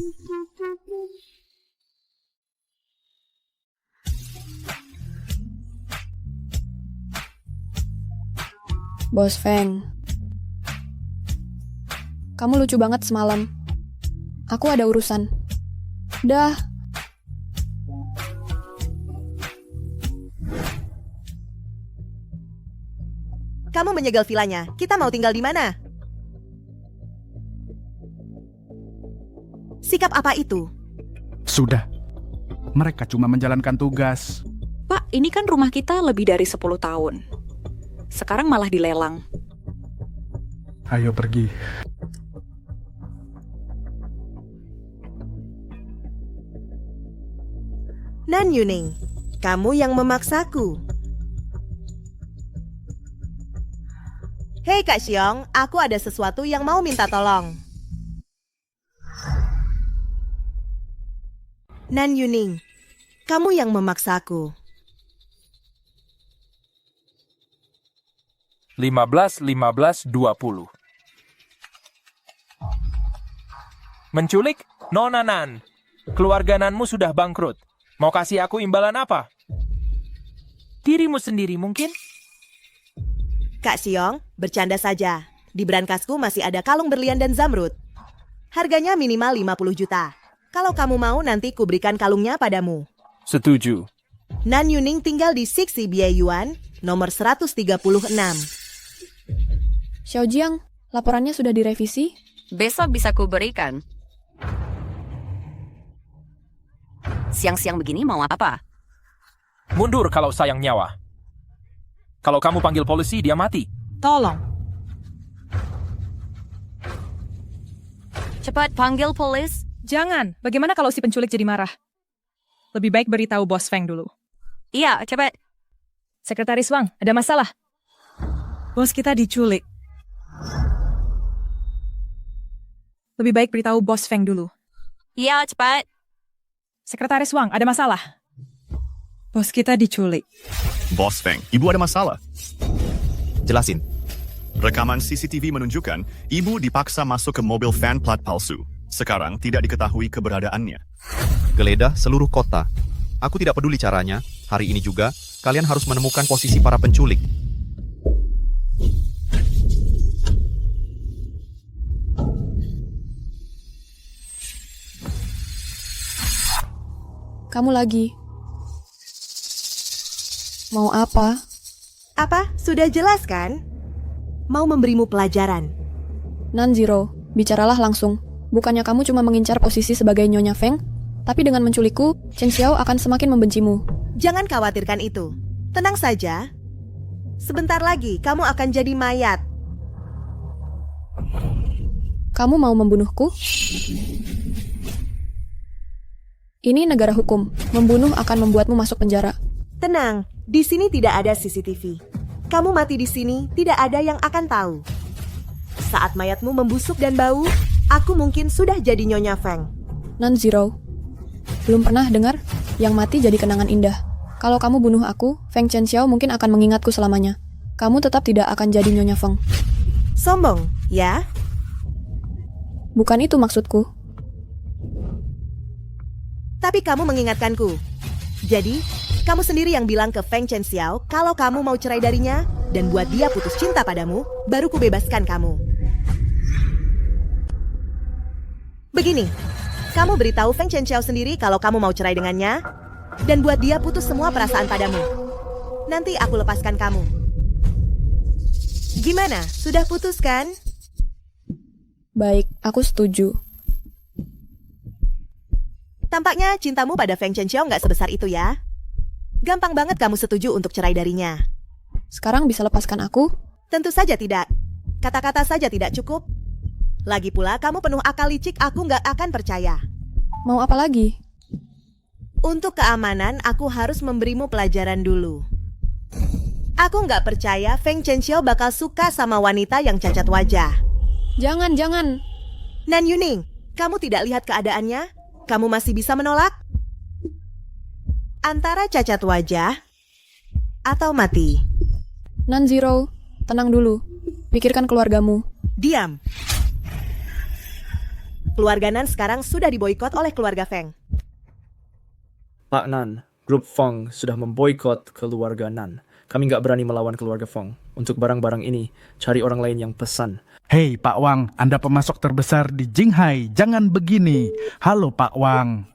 Bos Feng. Kamu lucu banget semalam. Aku ada urusan. Dah. Kamu menyegel vilanya. Kita mau tinggal di mana? Sikap apa itu? Sudah. Mereka cuma menjalankan tugas. Pak, ini kan rumah kita lebih dari 10 tahun. Sekarang malah dilelang. Ayo pergi. Nan Yuning, kamu yang memaksaku. Hei Kak Xiong, aku ada sesuatu yang mau minta tolong. Nan Yuning, kamu yang memaksaku. 15-15-20. Menculik? Nona Nan. Keluarga Nanmu sudah bangkrut. Mau kasih aku imbalan apa? Dirimu sendiri mungkin? Kak Xiong, bercanda saja. Di brankasku masih ada kalung berlian dan zamrud. Harganya minimal 50 juta. Kalau kamu mau nanti kuberikan kalungnya padamu. Setuju. Nan Yuning tinggal di Sixi Biayuan, nomor 136. Xiao Jiang, laporannya sudah direvisi? Besok bisa kuberikan. Siang-siang begini mau apa? Mundur kalau sayang nyawa. Kalau kamu panggil polisi, dia mati. Tolong. Cepat panggil polis. Jangan. Bagaimana kalau si penculik jadi marah? Lebih baik beritahu Bos Feng dulu. Iya, cepat. Sekretaris Wang, ada masalah. Bos kita diculik. Lebih baik beritahu Bos Feng dulu. Iya, cepat. Sekretaris Wang, ada masalah. Bos kita diculik. Bos Feng, ibu ada masalah. Jelasin. Rekaman CCTV menunjukkan ibu dipaksa masuk ke mobil van plat palsu. Sekarang tidak diketahui keberadaannya. Geledah seluruh kota. Aku tidak peduli caranya. Hari ini juga, kalian harus menemukan posisi para penculik. Kamu lagi. Mau apa? Apa? Sudah jelas kan? Mau memberimu pelajaran. Nan-Zero, bicaralah langsung. Bukannya kamu cuma mengincar posisi sebagai Nyonya Feng, tapi dengan menculikku, Chen Xiao akan semakin membencimu. Jangan khawatirkan itu. Tenang saja. Sebentar lagi kamu akan jadi mayat. Kamu mau membunuhku? Ini negara hukum. Membunuh akan membuatmu masuk penjara. Tenang, di sini tidak ada CCTV. Kamu mati di sini, tidak ada yang akan tahu. Saat mayatmu membusuk dan bau, aku mungkin sudah jadi Nyonya Feng. Nan-Zero, belum pernah dengar yang mati jadi kenangan indah. Kalau kamu bunuh aku, Feng Chen Xiao mungkin akan mengingatku selamanya. Kamu tetap tidak akan jadi Nyonya Feng. Sombong, ya? Bukan itu maksudku. Tapi kamu mengingatkanku. Jadi, kamu sendiri yang bilang ke Feng Chen Xiao kalau kamu mau cerai darinya dan buat dia putus cinta padamu, baru kubebaskan kamu. Begini, kamu beritahu Feng Chen Xiao sendiri kalau kamu mau cerai dengannya, dan buat dia putus semua perasaan padamu. Nanti aku lepaskan kamu. Gimana? Sudah putus kan? Baik, aku setuju. Tampaknya cintamu pada Feng Chen Xiao nggak sebesar itu ya. Gampang banget kamu setuju untuk cerai darinya. Sekarang bisa lepaskan aku? Tentu saja tidak. Kata-kata saja tidak cukup. Lagi pula kamu penuh akal licik, aku nggak akan percaya. Mau apa lagi? Untuk keamanan, aku harus memberimu pelajaran dulu. Aku nggak percaya Feng Chen Xiao bakal suka sama wanita yang cacat wajah. Jangan. Nan Yuning, kamu tidak lihat keadaannya? Kamu masih bisa menolak? Antara cacat wajah atau mati. Nan-Zero, tenang dulu. Pikirkan keluargamu. Diam. Keluarga Nan sekarang sudah diboikot oleh keluarga Feng. Pak Nan, grup Feng sudah memboikot keluarga Nan. Kami nggak berani melawan keluarga Feng. Untuk barang-barang ini, cari orang lain yang pesan. Hei Pak Wang, Anda pemasok terbesar di Jinghai. Jangan begini. Halo Pak Wang.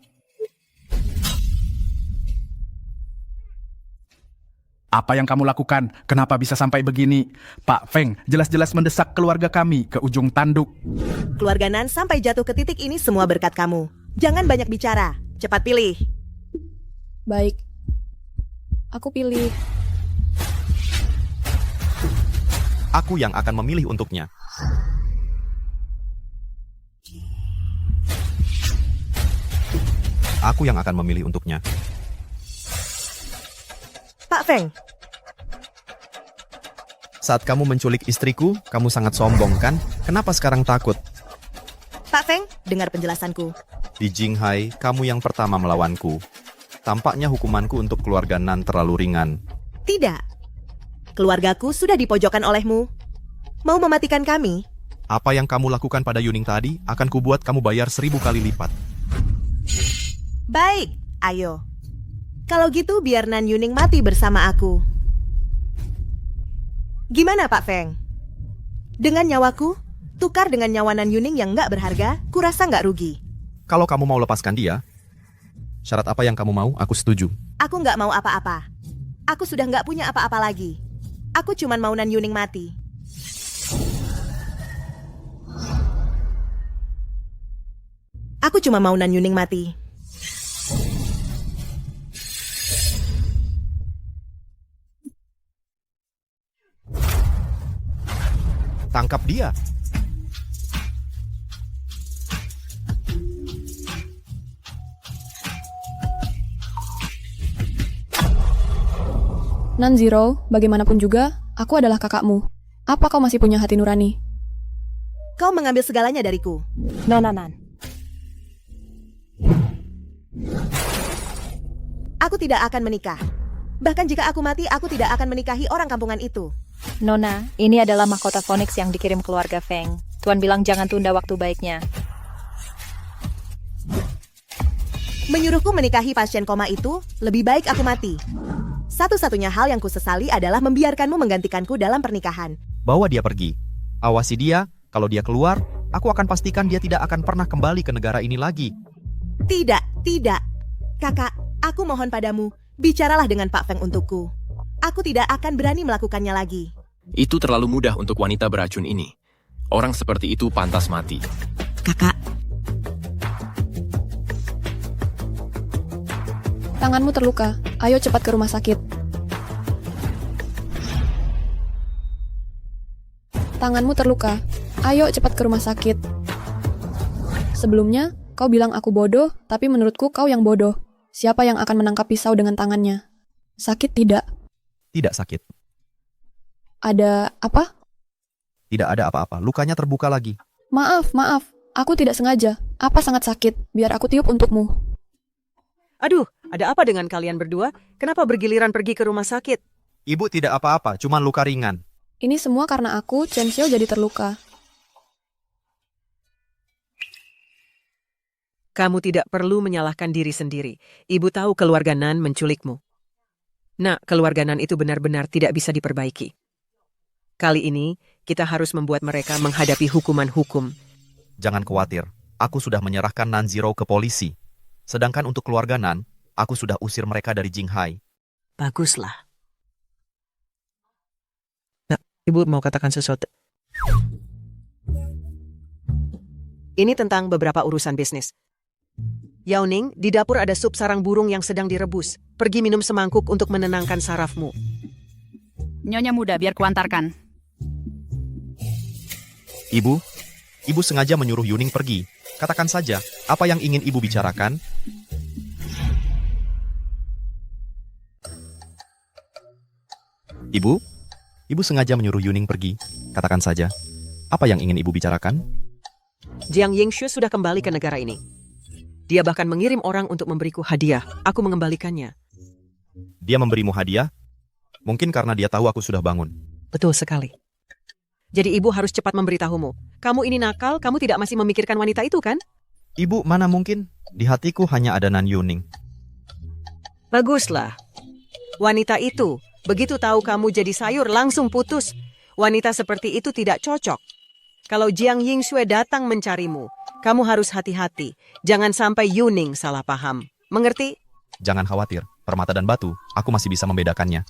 Apa yang kamu lakukan? Kenapa bisa sampai begini? Pak Feng jelas-jelas mendesak keluarga kami ke ujung tanduk. Keluarga Nan sampai jatuh ke titik ini semua berkat kamu. Jangan banyak bicara. Cepat pilih. Baik. Aku pilih. Aku yang akan memilih untuknya. Aku yang akan memilih untuknya. Pak Feng. Saat kamu menculik istriku, kamu sangat sombong kan? Kenapa sekarang takut? Pak Feng, dengar penjelasanku. Di Jinghai, kamu yang pertama melawanku. Tampaknya hukumanku untuk keluarga Nan terlalu ringan. Tidak. Keluargaku sudah dipojokkan olehmu. Mau mematikan kami? Apa yang kamu lakukan pada Yuning tadi akan kubuat kamu bayar 1000 kali lipat. Baik, ayo. Kalau gitu biar Nan Yuning mati bersama aku. Gimana Pak Feng? Dengan nyawaku, tukar dengan nyawa Nan Yuning yang nggak berharga, kurasa nggak rugi. Kalau kamu mau lepaskan dia, syarat apa yang kamu mau, aku setuju. Aku nggak mau apa-apa. Aku sudah nggak punya apa-apa lagi. Aku cuman mau Nan Yuning mati. Aku cuma mau Nan Yuning mati. Tangkap dia. Nan-Zero, bagaimanapun juga, aku adalah kakakmu. Apa kau masih punya hati nurani? Kau mengambil segalanya dariku. Nan. Aku tidak akan menikah. Bahkan jika aku mati, aku tidak akan menikahi orang kampungan itu. Nona, ini adalah mahkota Phoenix yang dikirim keluarga Feng. Tuan bilang jangan tunda waktu baiknya. Menyuruhku menikahi pasien koma itu, lebih baik aku mati. Satu-satunya hal yang kusesali adalah membiarkanmu menggantikanku dalam pernikahan. Bawa dia pergi. Awasi dia, kalau dia keluar, aku akan pastikan dia tidak akan pernah kembali ke negara ini lagi. Tidak. Kakak, aku mohon padamu, bicaralah dengan Pak Feng untukku. Aku tidak akan berani melakukannya lagi. Itu terlalu mudah untuk wanita beracun ini. Orang seperti itu pantas mati. Kakak, Tanganmu terluka. Ayo cepat ke rumah sakit. Tanganmu terluka. Ayo cepat ke rumah sakit. Sebelumnya, kau bilang aku bodoh, tapi menurutku kau yang bodoh. Siapa yang akan menangkap pisau dengan tangannya? Sakit tidak? Tidak sakit. Ada apa? Tidak ada apa-apa. Lukanya terbuka lagi. Maaf. Aku tidak sengaja. Apa sangat sakit? Biar aku tiup untukmu. Aduh, ada apa dengan kalian berdua? Kenapa bergiliran pergi ke rumah sakit? Ibu tidak apa-apa, cuma luka ringan. Ini semua karena aku, Chen Xiao, jadi terluka. Kamu tidak perlu menyalahkan diri sendiri. Ibu tahu keluarga Nan menculikmu. Nah, keluarga Nan itu benar-benar tidak bisa diperbaiki. Kali ini, kita harus membuat mereka menghadapi hukuman hukum. Jangan khawatir, aku sudah menyerahkan Nan Zero ke polisi. Sedangkan untuk keluarga Nan, aku sudah usir mereka dari Jinghai. Baguslah. Nah, Ibu mau katakan sesuatu. Ini tentang beberapa urusan bisnis. Yao Ning, di dapur ada sup sarang burung yang sedang direbus. Pergi minum semangkuk untuk menenangkan sarafmu. Nyonya muda, biar kuantarkan. Ibu sengaja menyuruh Yuning pergi. Katakan saja, apa yang ingin Ibu bicarakan? Ibu sengaja menyuruh Yuning pergi. Katakan saja, apa yang ingin Ibu bicarakan? Jiang Yingshu sudah kembali ke negara ini. Dia bahkan mengirim orang untuk memberiku hadiah. Aku mengembalikannya. Dia memberimu hadiah? Mungkin karena dia tahu aku sudah bangun. Betul sekali. Jadi ibu harus cepat memberitahumu. Kamu ini nakal, kamu tidak masih memikirkan wanita itu kan? Ibu, mana mungkin? Di hatiku hanya ada Nan Yuning. Baguslah. Wanita itu, begitu tahu kamu jadi sayur langsung putus. Wanita seperti itu tidak cocok. Kalau Jiang Yingxue datang mencarimu, kamu harus hati-hati. Jangan sampai Yuning salah paham. Mengerti? Jangan khawatir, permata dan batu, aku masih bisa membedakannya.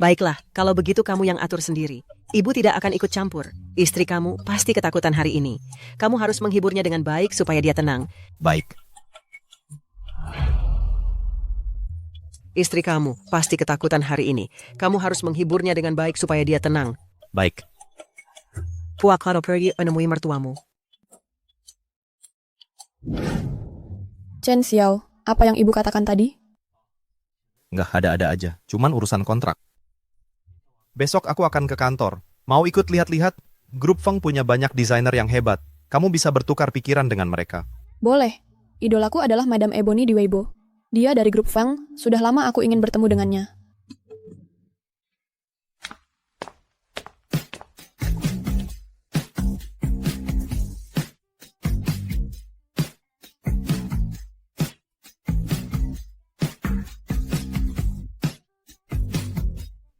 Baiklah, kalau begitu kamu yang atur sendiri. Ibu tidak akan ikut campur. Istri kamu pasti ketakutan hari ini. Kamu harus menghiburnya dengan baik supaya dia tenang. Baik. Istri kamu pasti ketakutan hari ini. Kamu harus menghiburnya dengan baik supaya dia tenang. Baik. Puak kalau pergi menemui mertuamu. Chen Xiao, apa yang ibu katakan tadi? Nggak ada-ada aja, cuman urusan kontrak. Besok aku akan ke kantor. Mau ikut lihat-lihat? Grup Feng punya banyak desainer yang hebat. Kamu bisa bertukar pikiran dengan mereka. Boleh. Idolaku adalah Madame Ebony di Weibo. Dia dari grup Feng, sudah lama aku ingin bertemu dengannya.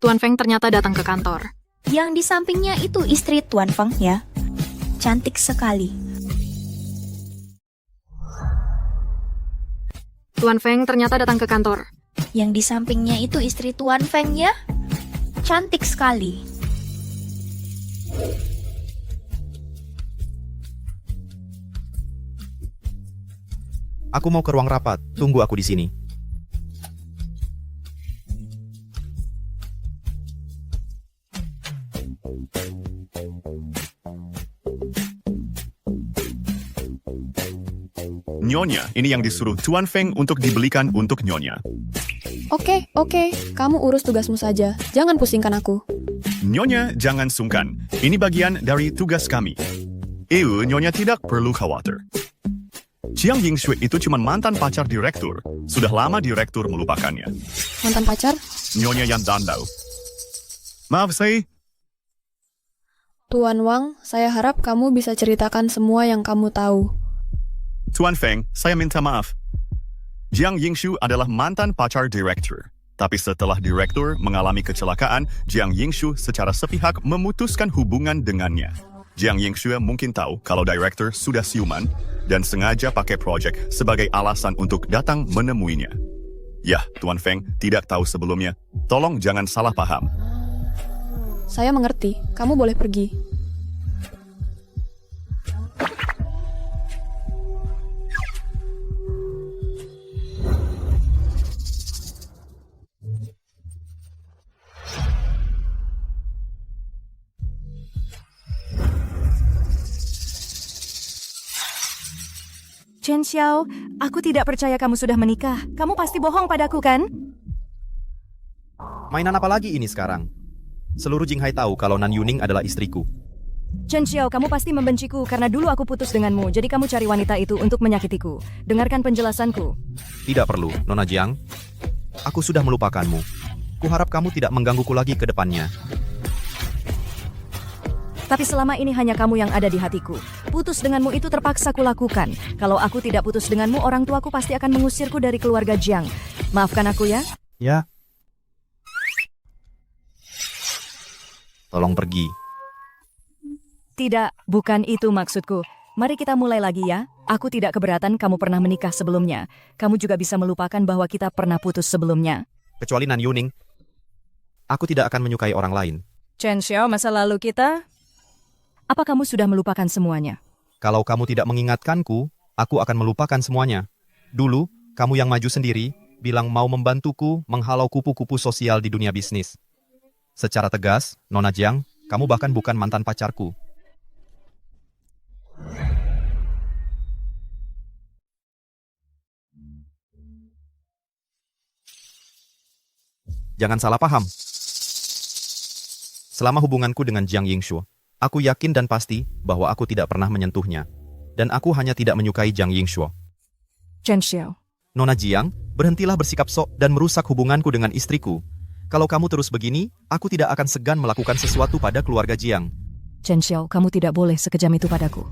Tuan Feng ternyata datang ke kantor. Yang di sampingnya itu istri Tuan Feng ya. Cantik sekali. Tuan Feng ternyata datang ke kantor. Yang di sampingnya itu istri Tuan Feng ya. Cantik sekali. Aku mau ke ruang rapat. Tunggu aku di sini. Nyonya, ini yang disuruh Tuan Feng untuk dibelikan untuk Nyonya. Oke. Kamu urus tugasmu saja. Jangan pusingkan aku. Nyonya, jangan sungkan. Ini bagian dari tugas kami. Nyonya tidak perlu khawatir. Jiang Yingxue itu cuma mantan pacar direktur. Sudah lama direktur melupakannya. Mantan pacar? Nyonya yang dandau. Maaf, saya. Tuan Wang, saya harap kamu bisa ceritakan semua yang kamu tahu. Tuan Feng, saya minta maaf. Jiang Yingshu adalah mantan pacar direktur. Tapi setelah direktur mengalami kecelakaan, Jiang Yingshu secara sepihak memutuskan hubungan dengannya. Jiang Yingshu mungkin tahu kalau direktur sudah siuman dan sengaja pakai proyek sebagai alasan untuk datang menemuinya. Ya, Tuan Feng tidak tahu sebelumnya. Tolong jangan salah paham. Saya mengerti, kamu boleh pergi. Chen Xiao, aku tidak percaya kamu sudah menikah. Kamu pasti bohong padaku, kan? Mainan apa lagi ini sekarang? Seluruh Jinghai tahu kalau Nan Yuning adalah istriku. Chen Xiao, kamu pasti membenciku karena dulu aku putus denganmu, jadi kamu cari wanita itu untuk menyakitiku. Dengarkan penjelasanku. Tidak perlu, Nona Jiang. Aku sudah melupakanmu. Kuharap kamu tidak menggangguku lagi ke depannya. Tapi selama ini hanya kamu yang ada di hatiku. Putus denganmu itu terpaksa kulakukan. Kalau aku tidak putus denganmu, orang tuaku pasti akan mengusirku dari keluarga Jiang. Maafkan aku ya. Ya. Tolong pergi. Tidak, bukan itu maksudku. Mari kita mulai lagi ya. Aku tidak keberatan kamu pernah menikah sebelumnya. Kamu juga bisa melupakan bahwa kita pernah putus sebelumnya. Kecuali Nan Yuning, aku tidak akan menyukai orang lain. Chen Xiao, masa lalu kita? Apa kamu sudah melupakan semuanya? Kalau kamu tidak mengingatkanku, aku akan melupakan semuanya. Dulu, kamu yang maju sendiri, bilang mau membantuku menghalau kupu-kupu sosial di dunia bisnis. Secara tegas, Nona Jiang, kamu bahkan bukan mantan pacarku. Jangan salah paham. Selama hubunganku dengan Jiang Yingshu, aku yakin dan pasti bahwa aku tidak pernah menyentuhnya. Dan aku hanya tidak menyukai Jiang Yingshu. Chen Xiao. Nona Jiang, berhentilah bersikap sok dan merusak hubunganku dengan istriku. Kalau kamu terus begini, aku tidak akan segan melakukan sesuatu pada keluarga Jiang. Chen Xiao, kamu tidak boleh sekejam itu padaku.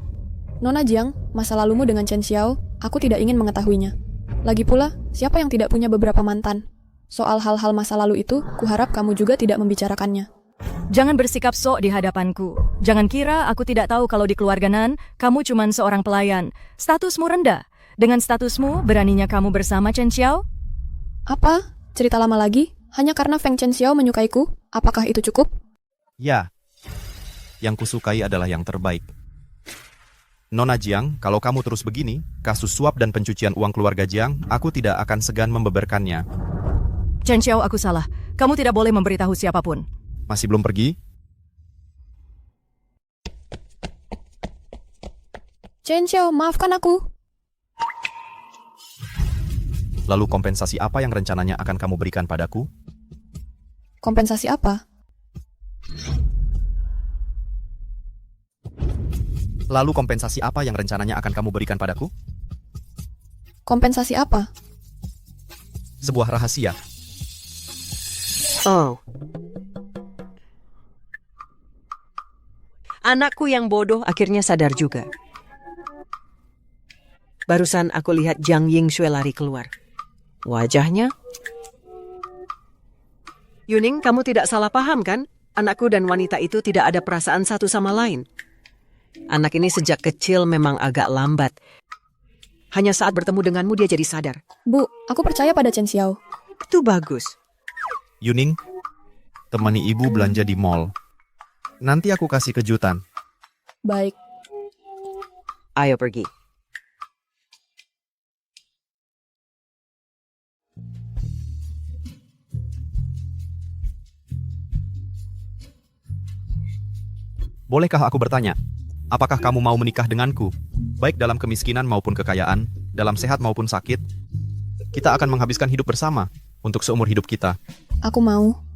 Nona Jiang, masa lalumu dengan Chen Xiao, aku tidak ingin mengetahuinya. Lagi pula, siapa yang tidak punya beberapa mantan? Soal hal-hal masa lalu itu, kuharap kamu juga tidak membicarakannya. Jangan bersikap sok di hadapanku. Jangan kira aku tidak tahu kalau di keluarga Nan, kamu cuma seorang pelayan. Statusmu rendah. Dengan statusmu, beraninya kamu bersama Chen Xiao? Apa? Cerita lama lagi? Hanya karena Feng Chen Xiao menyukaiku? Apakah itu cukup? Ya. Yang kusukai adalah yang terbaik. Nona Jiang, kalau kamu terus begini, kasus suap dan pencucian uang keluarga Jiang, aku tidak akan segan membeberkannya. Chen Xiao, aku salah. Kamu tidak boleh memberitahu siapapun. Masih belum pergi? Chen Xiao, maafkan aku. Lalu kompensasi apa yang rencananya akan kamu berikan padaku? Kompensasi apa? Lalu kompensasi apa yang rencananya akan kamu berikan padaku? Kompensasi apa? Sebuah rahasia. Oh. Anakku yang bodoh akhirnya sadar juga. Barusan aku lihat Jiang Yingshu lari keluar. Wajahnya? Yuning, kamu tidak salah paham kan? Anakku dan wanita itu tidak ada perasaan satu sama lain. Anak ini sejak kecil memang agak lambat. Hanya saat bertemu denganmu dia jadi sadar. Bu, aku percaya pada Chen Xiao. Itu bagus. Yuning, temani ibu belanja di mall. Nanti aku kasih kejutan. Baik. Ayo pergi. Bolehkah aku bertanya, apakah kamu mau menikah denganku? Baik dalam kemiskinan maupun kekayaan, dalam sehat maupun sakit. Kita akan menghabiskan hidup bersama untuk seumur hidup kita. Aku mau.